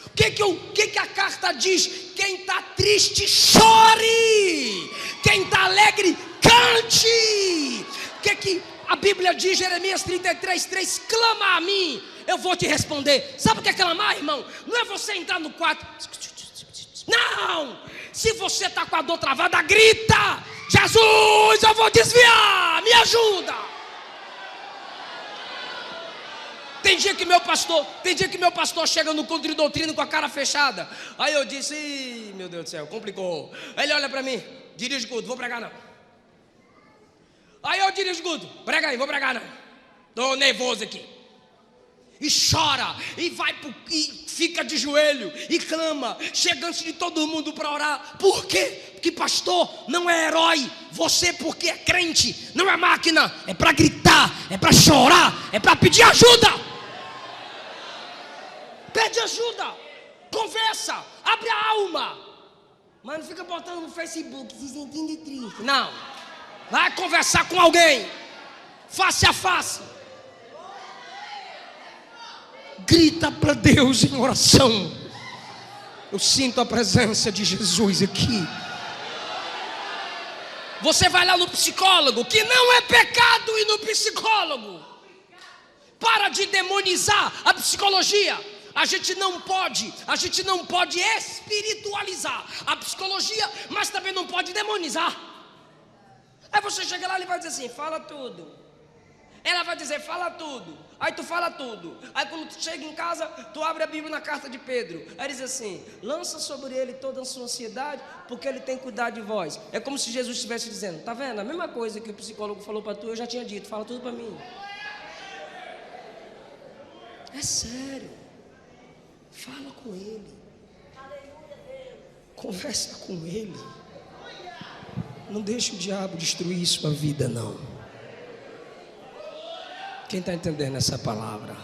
O que a carta diz? Quem está triste, chore. Quem está alegre, cante. O que a Bíblia diz? Jeremias 33:3: clama a mim, eu vou te responder. Sabe o que é clamar, irmão? Não é você entrar no quarto. Não. Se você está com a dor travada, grita: Jesus, eu vou desviar, me ajuda. Tem dia que meu pastor chega no culto de doutrina com a cara fechada. Aí eu disse: ih, meu Deus do céu, complicou. Aí ele olha para mim: dirige o culto, vou pregar não. Aí eu dirijo o culto: prega aí, vou pregar não. Estou nervoso aqui. E chora, e e fica de joelho, e clama, chega antes de todo mundo para orar. Por quê? Porque pastor não é herói. Você, porque é crente, não é máquina. É para gritar, é para chorar, é para pedir ajuda. Pede ajuda, conversa, abre a alma. Mas não fica botando no Facebook se sentindo triste. Não, vai conversar com alguém, face a face. Grita para Deus em oração. Eu sinto a presença de Jesus aqui. Você vai lá no psicólogo, que não é pecado ir no psicólogo. Para de demonizar a psicologia. A gente não pode espiritualizar a psicologia, mas também não pode demonizar. Aí você chega lá e ele vai dizer assim: fala tudo. Ela vai dizer: fala tudo. Aí tu fala tudo. Aí quando tu chega em casa, tu abre a Bíblia na carta de Pedro. Aí diz assim: lança sobre ele toda a sua ansiedade, porque ele tem cuidado de vós. É como se Jesus estivesse dizendo: tá vendo? A mesma coisa que o psicólogo falou para tu, eu já tinha dito. Fala tudo para mim. É sério. Fala com ele. Conversa com ele. Não deixe o diabo destruir sua vida, não. Quem está entendendo essa palavra?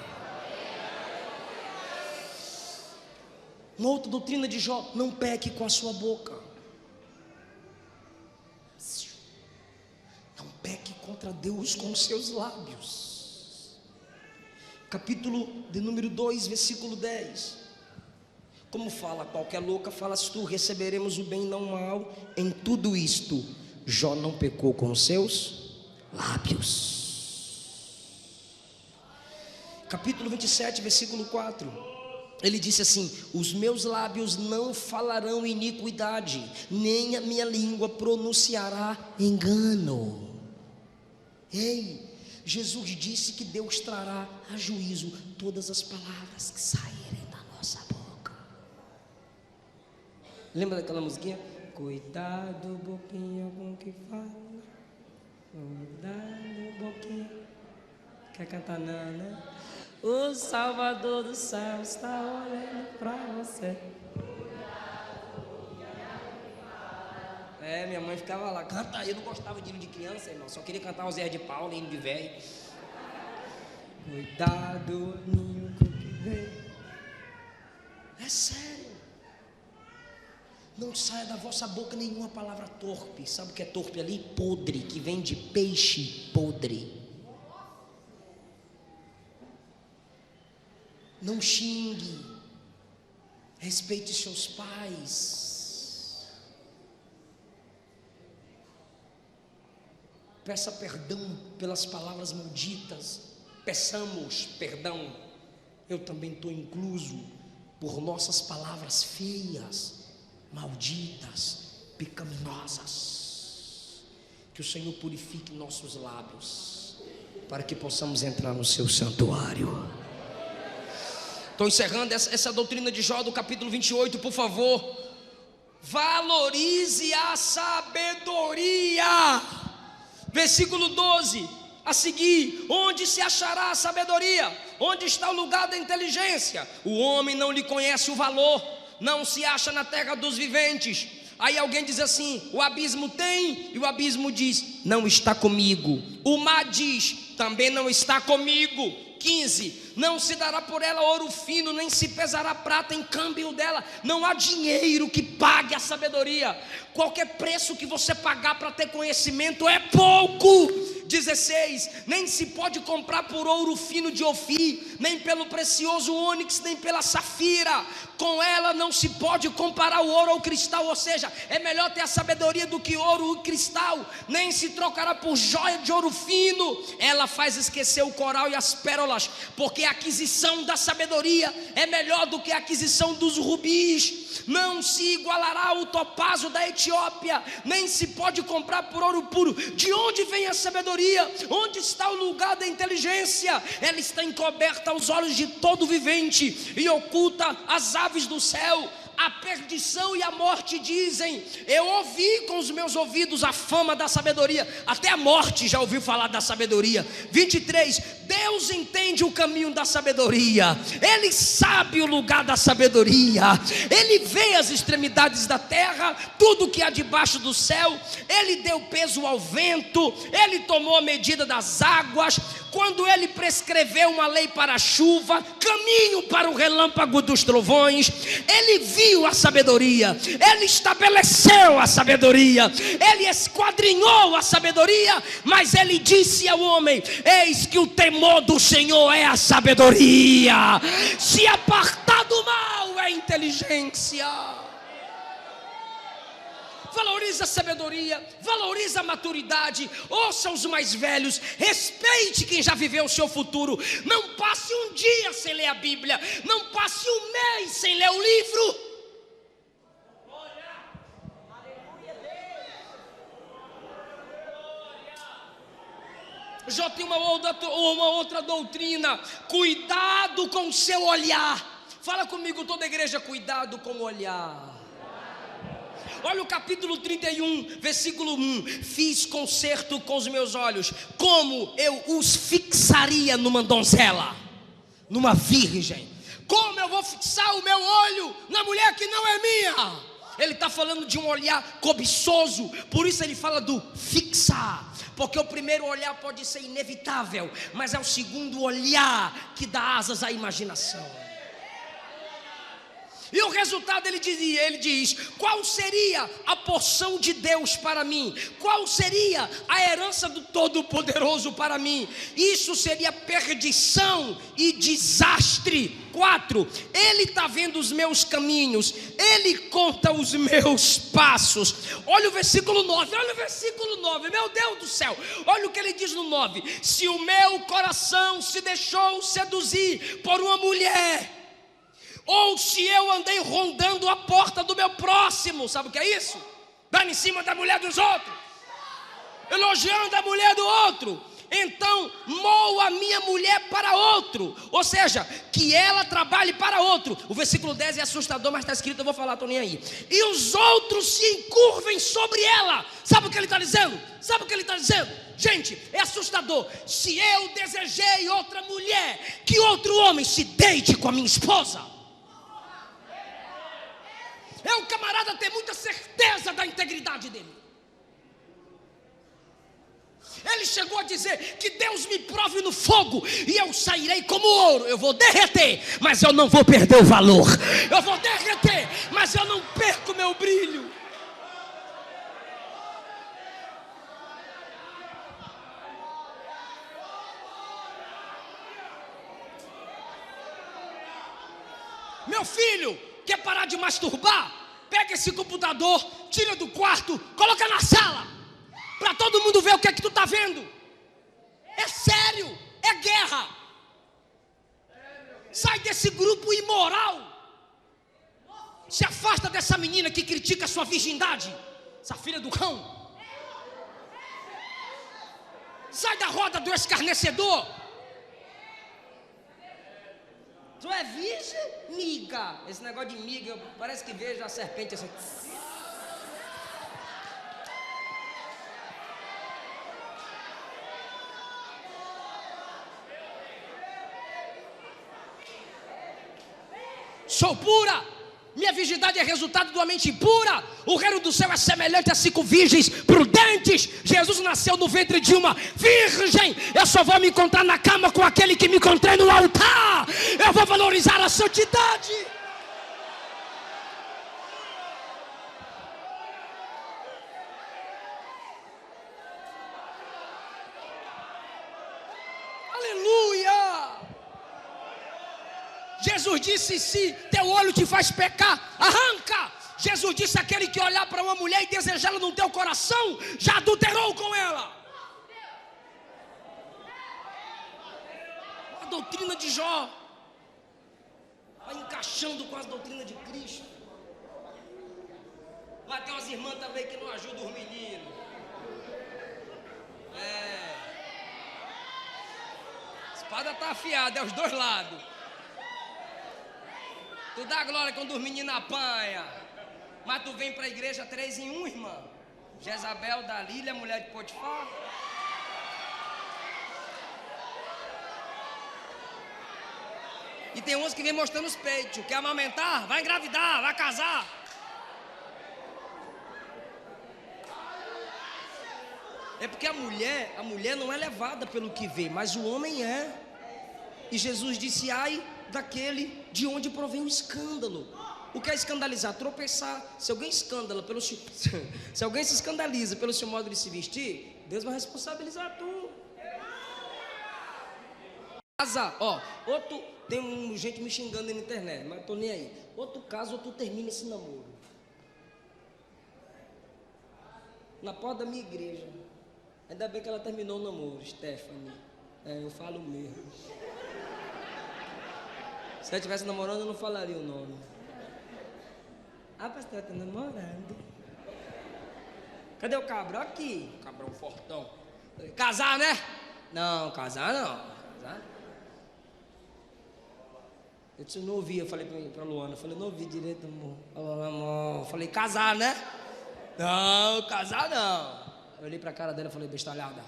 Uma outra doutrina de Jó: não peque com a sua boca. Não peque contra Deus com os seus lábios. Capítulo de número 2, versículo 10. Como fala qualquer louca, falas tu: receberemos o bem, não o mal. Em tudo isto, Jó não pecou com os seus lábios. Capítulo 27, versículo 4. Ele disse assim: os meus lábios não falarão iniquidade, nem a minha língua pronunciará engano. Ei, Jesus disse que Deus trará a juízo todas as palavras que saírem da nossa boca. Lembra daquela musiquinha? Cuidado, boquinha, com o que fala. Cuidado, boquinha. Quer cantar não, né? O Salvador do céu está olhando para você. É, minha mãe ficava lá: canta aí. Eu não gostava de hino de criança, irmão. Só queria cantar o Zé de Paula, hino de velho. Cuidado, ninho com o que vem. É sério. Não saia da vossa boca nenhuma palavra torpe. Sabe o que é torpe ali? Podre, que vem de peixe podre. Não xingue. Respeite seus pais. Peça perdão pelas palavras malditas. Peçamos perdão. Eu também estou incluso por nossas palavras feias, malditas, pecaminosas. Que o Senhor purifique nossos lábios, para que possamos entrar no seu santuário. Estou encerrando essa doutrina de Jó do capítulo 28, por favor. Valorize a sabedoria. Versículo 12, a seguir: onde se achará a sabedoria? Onde está o lugar da inteligência? O homem não lhe conhece o valor, não se acha na terra dos viventes. Aí alguém diz assim: o abismo tem, e o abismo diz: não está comigo. O mar diz: também não está comigo. 15, não se dará por ela ouro fino, nem se pesará prata em câmbio dela. Não há dinheiro que pague a sabedoria. Qualquer preço que você pagar para ter conhecimento é pouco. 16, nem se pode comprar por ouro fino de Ofir, nem pelo precioso ônix, nem pela safira. Com ela não se pode comparar o ouro ao cristal. Ou seja, é melhor ter a sabedoria do que ouro e cristal. Nem se trocará por joia de ouro fino. Ela faz esquecer o coral e as pérolas, porque a aquisição da sabedoria é melhor do que a aquisição dos rubis. Não se igualará o topázio da Etiópia, nem se pode comprar por ouro puro. De onde vem a sabedoria? Onde está o lugar da inteligência? Ela está encoberta aos olhos de todo vivente e oculta as aves do céu. A perdição e a morte dizem: eu ouvi com os meus ouvidos a fama da sabedoria. Até a morte já ouviu falar da sabedoria. 23, Deus entende o caminho da sabedoria. Ele sabe o lugar da sabedoria. Ele vê as extremidades da terra, tudo que há debaixo do céu. Ele deu peso ao vento, ele tomou a medida das águas. Quando ele prescreveu uma lei para a chuva, caminho para o relâmpago dos trovões, ele viu a sabedoria, ele estabeleceu a sabedoria, ele esquadrinhou a sabedoria. Mas ele disse ao homem: eis que o temor do Senhor é a sabedoria, se apartar do mal é a inteligência. Valorize a sabedoria, valorize a maturidade. Ouça os mais velhos, respeite quem já viveu o seu futuro. Não passe um dia sem ler a Bíblia, não passe um mês sem ler o livro. Já tem uma outra doutrina: cuidado com o seu olhar. Fala comigo toda a igreja: cuidado com o olhar. Olha o capítulo 31, versículo 1: fiz concerto com os meus olhos, como eu os fixaria numa donzela, numa virgem. Como eu vou fixar o meu olho na mulher que não é minha? Ele está falando de um olhar cobiçoso, por isso ele fala do fixar. Porque o primeiro olhar pode ser inevitável, mas é o segundo olhar que dá asas à imaginação. E o resultado ele diz: qual seria a porção de Deus para mim? Qual seria a herança do Todo-Poderoso para mim? Isso seria perdição e desastre. 4, ele está vendo os meus caminhos, ele conta os meus passos. Olha o versículo 9, meu Deus do céu. Olha o que ele diz no 9: se o meu coração se deixou seduzir por uma mulher, ou se eu andei rondando a porta do meu próximo. Sabe o que é isso? Dando em cima da mulher dos outros, elogiando a mulher do outro. Então moo a minha mulher para outro, ou seja, que ela trabalhe para outro. O versículo 10 é assustador, mas está escrito, eu vou falar, estou nem aí. E os outros se encurvem sobre ela. Sabe o que ele está dizendo? Gente, é assustador. Se eu desejei outra mulher, que outro homem se deite com a minha esposa. É um camarada ter muita certeza da integridade dele. Ele chegou a dizer que Deus me prove no fogo e eu sairei como ouro. Eu vou derreter, mas eu não vou perder o valor. Eu vou derreter, mas eu não perco meu brilho. Meu filho, quer parar de masturbar? Pega esse computador, tira do quarto, coloca na sala, para todo mundo ver o que é que tu está vendo. É sério, é guerra. Sai desse grupo imoral. Se afasta dessa menina que critica a sua virgindade, essa filha do cão. Sai da roda do escarnecedor. Tu é virgem? Miga. Esse negócio de miga, parece que vejo a serpente assim. Sou pura. Minha virgindade é resultado de uma mente pura. O reino do céu é semelhante a 5 virgens prudentes. Jesus nasceu no ventre de uma virgem. Eu só vou me encontrar na cama com aquele que me encontrei no altar. Eu vou valorizar a santidade. Aleluia. Jesus disse: se teu olho te faz pecar, arranca. Jesus disse: aquele que olhar para uma mulher e desejá-la no teu coração, já adulterou com ela. A doutrina de Jó vai encaixando com as doutrinas de Cristo. Mas tem umas irmãs também que não ajudam os meninos. A espada está afiada, é os dois lados. Tu dá glória quando os meninos apanham. Mas tu vem para a igreja 3 em 1, irmã. Jezabel, Dalila, mulher de Potifar. E tem uns que vem mostrando os peitos. Quer amamentar? Vai engravidar, vai casar. É porque a mulher não é levada pelo que vê, mas o homem é. E Jesus disse: ai daquele de onde provém o escândalo. O que é escandalizar? Tropeçar. Se alguém se escandaliza pelo seu modo de se vestir, Deus vai responsabilizar tu. Casa, outro, tem gente me xingando na internet, mas tô nem aí. Outro caso, tu termina esse namoro na porta da minha igreja. Ainda bem que ela terminou o namoro, Stephanie. Eu falo mesmo. Se ela estivesse namorando, eu não falaria o nome. Ah, pastor, tá namorando. Cadê o cabra? Aqui. Cabrão fortão. Casar, né? Não, casar não. Casar. Eu disse: eu não ouvi. Eu falei pra Luana. Eu falei: não ouvi direito, amor. Amor. Eu falei: casar, né? Não, casar não. Eu olhei pra cara dela e falei: bestalhada.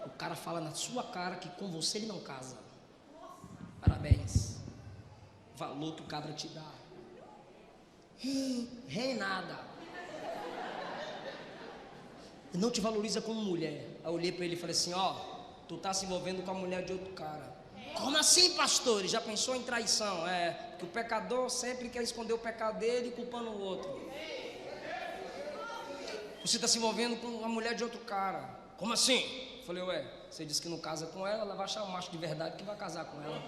O cara fala na sua cara que com você ele não casa. Parabéns. Valor que o cabra te dá. Rei nada. Ele não te valoriza como mulher. Aí eu olhei para ele e falei assim: tu tá se envolvendo com a mulher de outro cara. Como assim, pastor? Ele já pensou em traição? Que o pecador sempre quer esconder o pecado dele culpando o outro. Você está se envolvendo com a mulher de outro cara. Como assim? Eu falei: você disse que não casa com ela vai achar um macho de verdade que vai casar com ela.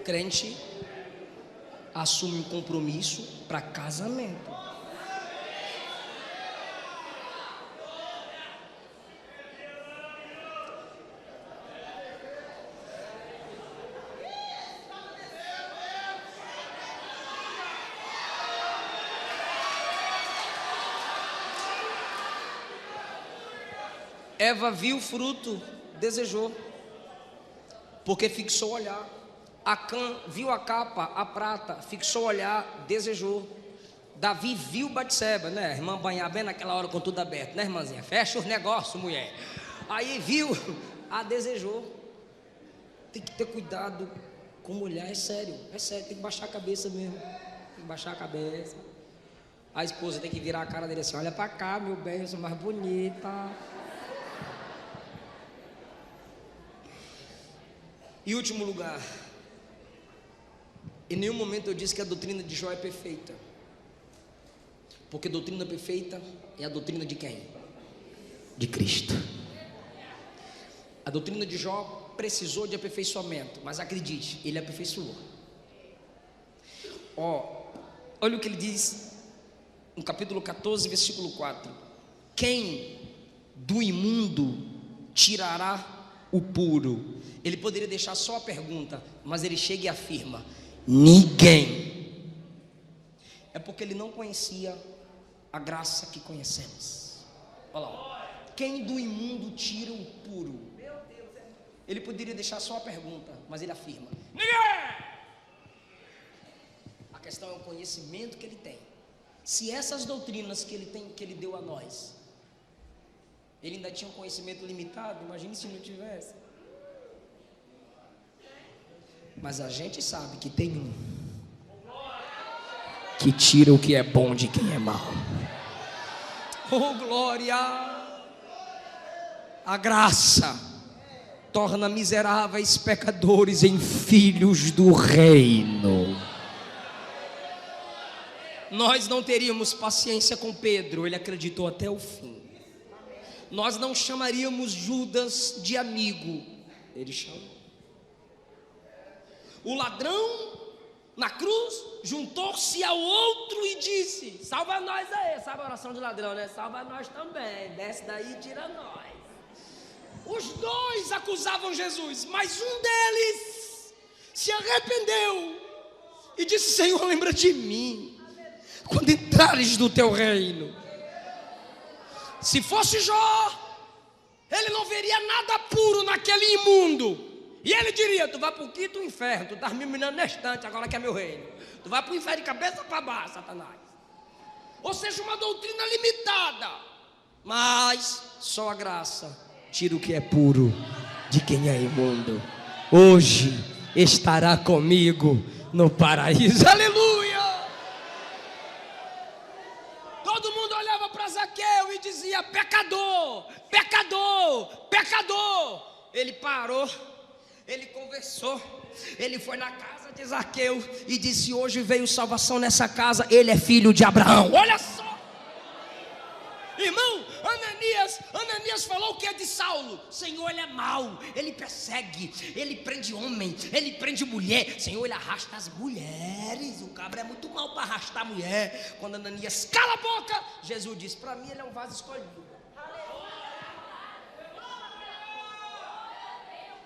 Crente assume um compromisso para casamento. Eva viu o fruto, desejou, porque fixou o olhar. Acã viu a capa, a prata, fixou o olhar, desejou. Davi viu Batseba, né? A irmã banhar bem naquela hora com tudo aberto, né, irmãzinha? Fecha os negócios, mulher. Aí viu, desejou. Tem que ter cuidado com mulher, é sério, tem que baixar a cabeça mesmo. Tem que baixar a cabeça. A esposa tem que virar a cara dele assim: olha pra cá, meu bem, eu sou mais bonita. E último lugar, em nenhum momento eu disse que a doutrina de Jó é perfeita, porque a doutrina perfeita é a doutrina de quem? De Cristo. A doutrina de Jó precisou de aperfeiçoamento, mas acredite, ele aperfeiçoou. Olha o que ele diz no capítulo 14, versículo 4: quem do imundo tirará o puro? Ele poderia deixar só a pergunta, mas ele chega e afirma: ninguém. É porque ele não conhecia a graça que conhecemos. Olha lá. Quem do imundo tira o puro? Ele poderia deixar só a pergunta, mas ele afirma: ninguém! A questão é o conhecimento que ele tem. Se essas doutrinas que ele tem, que ele deu a nós, ele ainda tinha um conhecimento limitado, imagine se não tivesse. Mas a gente sabe que tem um que tira o que é bom de quem é mau. Oh, glória! A graça torna miseráveis pecadores em filhos do reino. Nós não teríamos paciência com Pedro, ele acreditou até o fim. Nós não chamaríamos Judas de amigo, ele chamou. O ladrão na cruz juntou-se ao outro e disse: salva nós aí. Sabe a oração de ladrão, né? Salva nós também, desce daí e tira nós. Os dois acusavam Jesus, mas um deles se arrependeu e disse: Senhor, lembra de mim quando entrares no teu reino. Se fosse Jó, ele não veria nada puro naquele imundo. E ele diria: tu vai para o quinto inferno, tu estás me minando na estante, agora que é meu reino. Tu vai para o inferno de cabeça para baixo, Satanás. Ou seja, uma doutrina limitada. Mas só a graça tira o que é puro de quem é imundo. Hoje estará comigo no paraíso. Aleluia! Todo mundo olhava para Zaqueu e dizia: pecador, pecador, pecador. Ele parou, ele conversou, ele foi na casa de Zaqueu e disse: hoje veio salvação nessa casa, ele é filho de Abraão. Olha só, irmão, Ananias falou que é de Saulo. Senhor, ele é mau, ele persegue, ele prende homem, ele prende mulher. Senhor, ele arrasta as mulheres. O cabra é muito mau para arrastar a mulher. Quando Ananias cala a boca, Jesus disse: para mim ele é um vaso escolhido.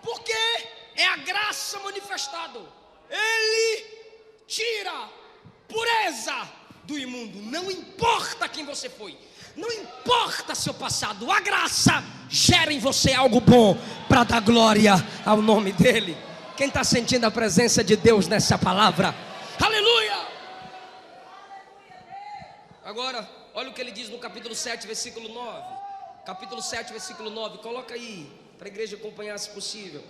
Porque é a graça manifestada. Ele tira pureza do imundo. Não importa quem você foi, não importa seu passado, a graça gera em você algo bom para dar glória ao nome dele. Quem está sentindo a presença de Deus nessa palavra? Aleluia! Agora, olha o que ele diz no capítulo 7, versículo 9. Capítulo 7, versículo 9. Coloca aí, para a igreja acompanhar se possível.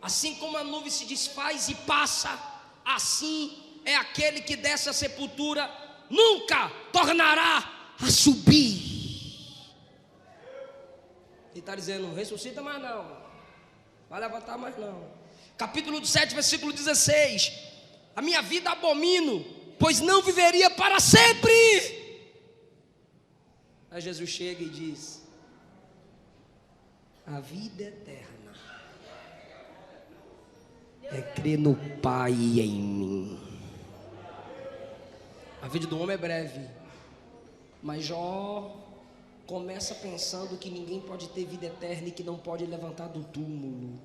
Assim como a nuvem se desfaz e passa, assim é aquele que desce à sepultura, nunca tornará a subir. Ele está dizendo: não ressuscita mais não, vai levantar mais não. Capítulo 7, versículo 16. A minha vida abomino, pois não viveria para sempre. Aí Jesus chega e diz: a vida eterna é crer no Pai e em mim. A vida do homem é breve, mas Jó começa pensando que ninguém pode ter vida eterna e que não pode levantar do túmulo.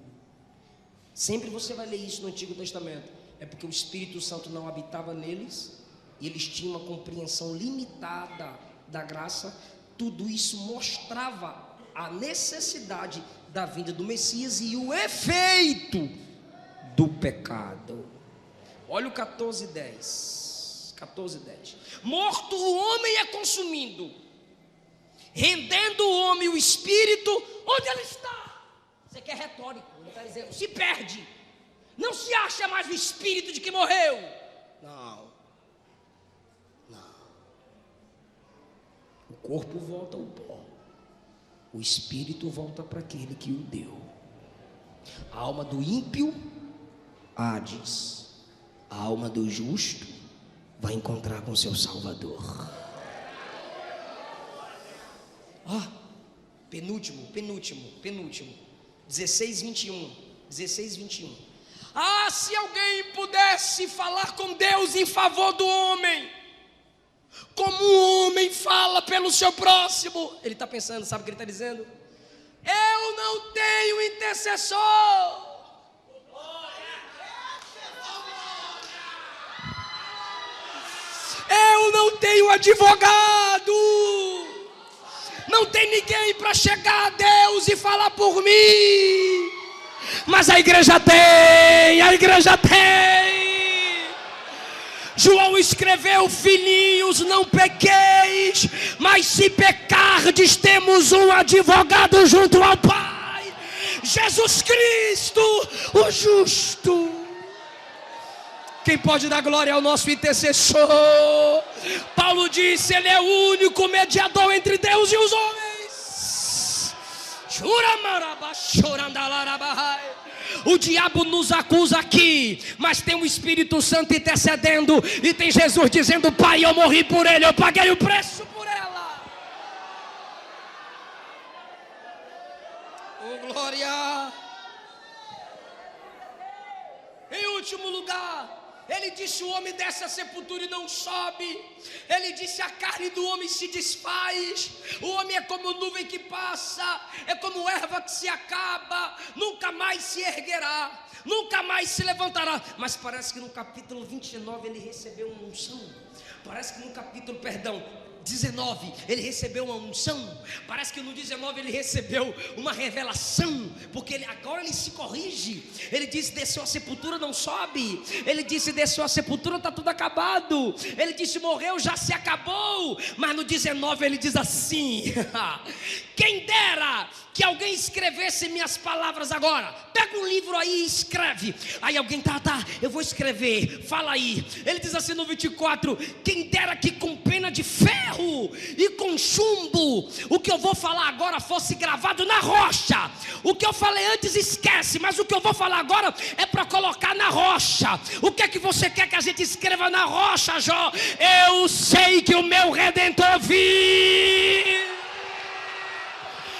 Sempre você vai ler isso no Antigo Testamento. É porque o Espírito Santo não habitava neles e eles tinham uma compreensão limitada da graça. Tudo isso mostrava a necessidade da vinda do Messias e o efeito do pecado. Olha o 14:10. 14:10. Morto o homem é consumido, rendendo o homem o espírito, onde ele está? Isso aqui é retórico, ele está dizendo: se perde, não se acha mais o espírito de que morreu. Não. O corpo volta ao pó, o espírito volta para aquele que o deu. A alma do ímpio, Hades. A alma do justo vai encontrar com seu Salvador. Penúltimo. 16:21. Ah, se alguém pudesse falar com Deus em favor do homem, como um homem fala pelo seu próximo. Ele está pensando, sabe o que ele está dizendo? Eu não tenho intercessor. Eu não tenho advogado. Não Não tem ninguém para chegar a Deus e falar por mim. Mas a igreja tem, a igreja tem. João escreveu: filhinhos, não pequeis, mas se pecardes, temos um advogado junto ao Pai, Jesus Cristo, o justo. Quem pode dar glória ao nosso intercessor? Paulo disse: ele é o único mediador entre Deus e os homens. O diabo nos acusa aqui, mas tem o Espírito Santo intercedendo, e tem Jesus dizendo: Pai, eu morri por ele, eu paguei o preço por ela. Oh, glória. Em último lugar, ele disse: o homem desce à sepultura e não sobe. Ele disse: a carne do homem se desfaz. O homem é como nuvem que passa, é como erva que se acaba, nunca mais se erguerá, nunca mais se levantará. Mas parece que no capítulo 29 ele recebeu uma unção. Parece que no capítulo, 19, ele recebeu uma unção. Parece que no 19 ele recebeu uma revelação, porque agora ele se corrige. Ele disse: desceu a sepultura, não sobe. Ele disse: desceu a sepultura, está tudo acabado. Ele disse: morreu, já se acabou. Mas no 19 ele diz assim: quem dera que alguém escrevesse minhas palavras agora. Pega um livro aí e escreve. Aí alguém, tá, eu vou escrever, fala aí. Ele diz assim no 24: quem dera que com pena de ferro e com chumbo o que eu vou falar agora fosse gravado na rocha. O que eu falei antes esquece, mas o que eu vou falar agora é para colocar na rocha. O que é que você quer que a gente escreva na rocha, Jó? Eu sei que o meu Redentor vive.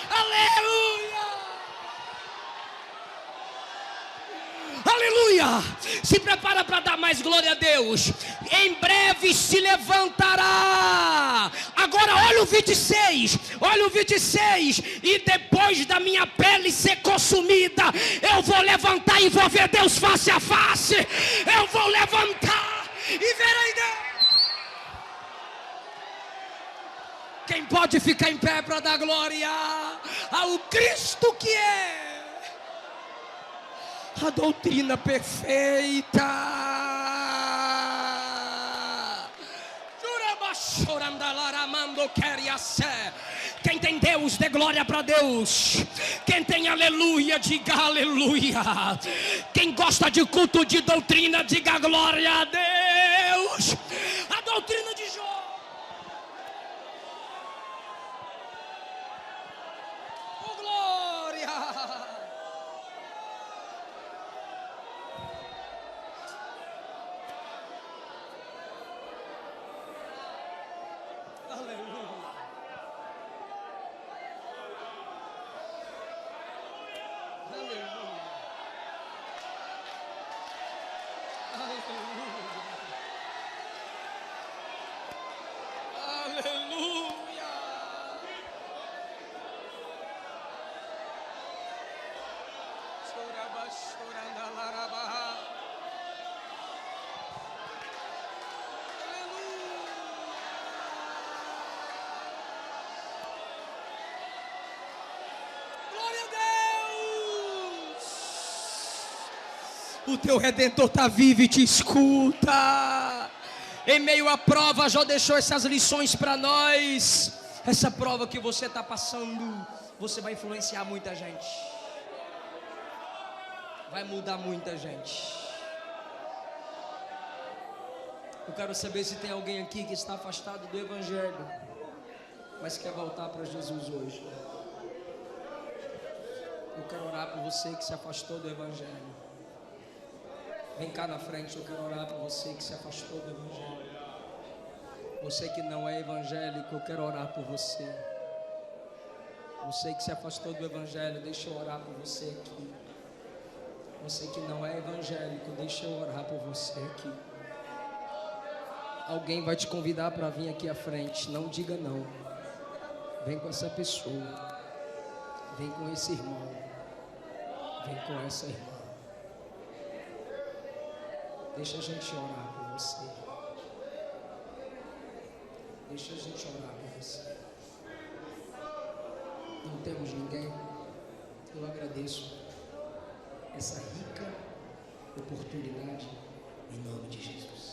Aleluia! Aleluia! Se prepara para dar mais glória a Deus. Em breve se levantará. Agora olha o 26. Olha o 26. E depois da minha pele ser consumida, eu vou levantar e vou ver Deus face a face. Eu vou levantar e verei Deus. Quem pode ficar em pé para dar glória ao Cristo que é a doutrina perfeita? Quem tem Deus, dê glória para Deus. Quem tem aleluia, diga aleluia. Quem gosta de culto de doutrina, diga glória a Deus. A doutrina de Jó. O teu Redentor está vivo e te escuta. Em meio à prova, Jó deixou essas lições para nós. Essa prova que você está passando, você vai influenciar muita gente, vai mudar muita gente. Eu quero saber se tem alguém aqui que está afastado do Evangelho, mas quer voltar para Jesus hoje. Eu quero orar por você que se afastou do Evangelho. Vem cá na frente, eu quero orar por você que se afastou do Evangelho. Você que não é evangélico, eu quero orar por você. Você que se afastou do Evangelho, deixa eu orar por você aqui. Você que não é evangélico, deixa eu orar por você aqui. Alguém vai te convidar para vir aqui à frente, não diga não. Vem com essa pessoa. Vem com esse irmão. Vem com essa irmã. Deixa a gente orar por você. Deixa a gente orar por você. não temos ninguém, eu agradeço essa rica oportunidade em nome de Jesus.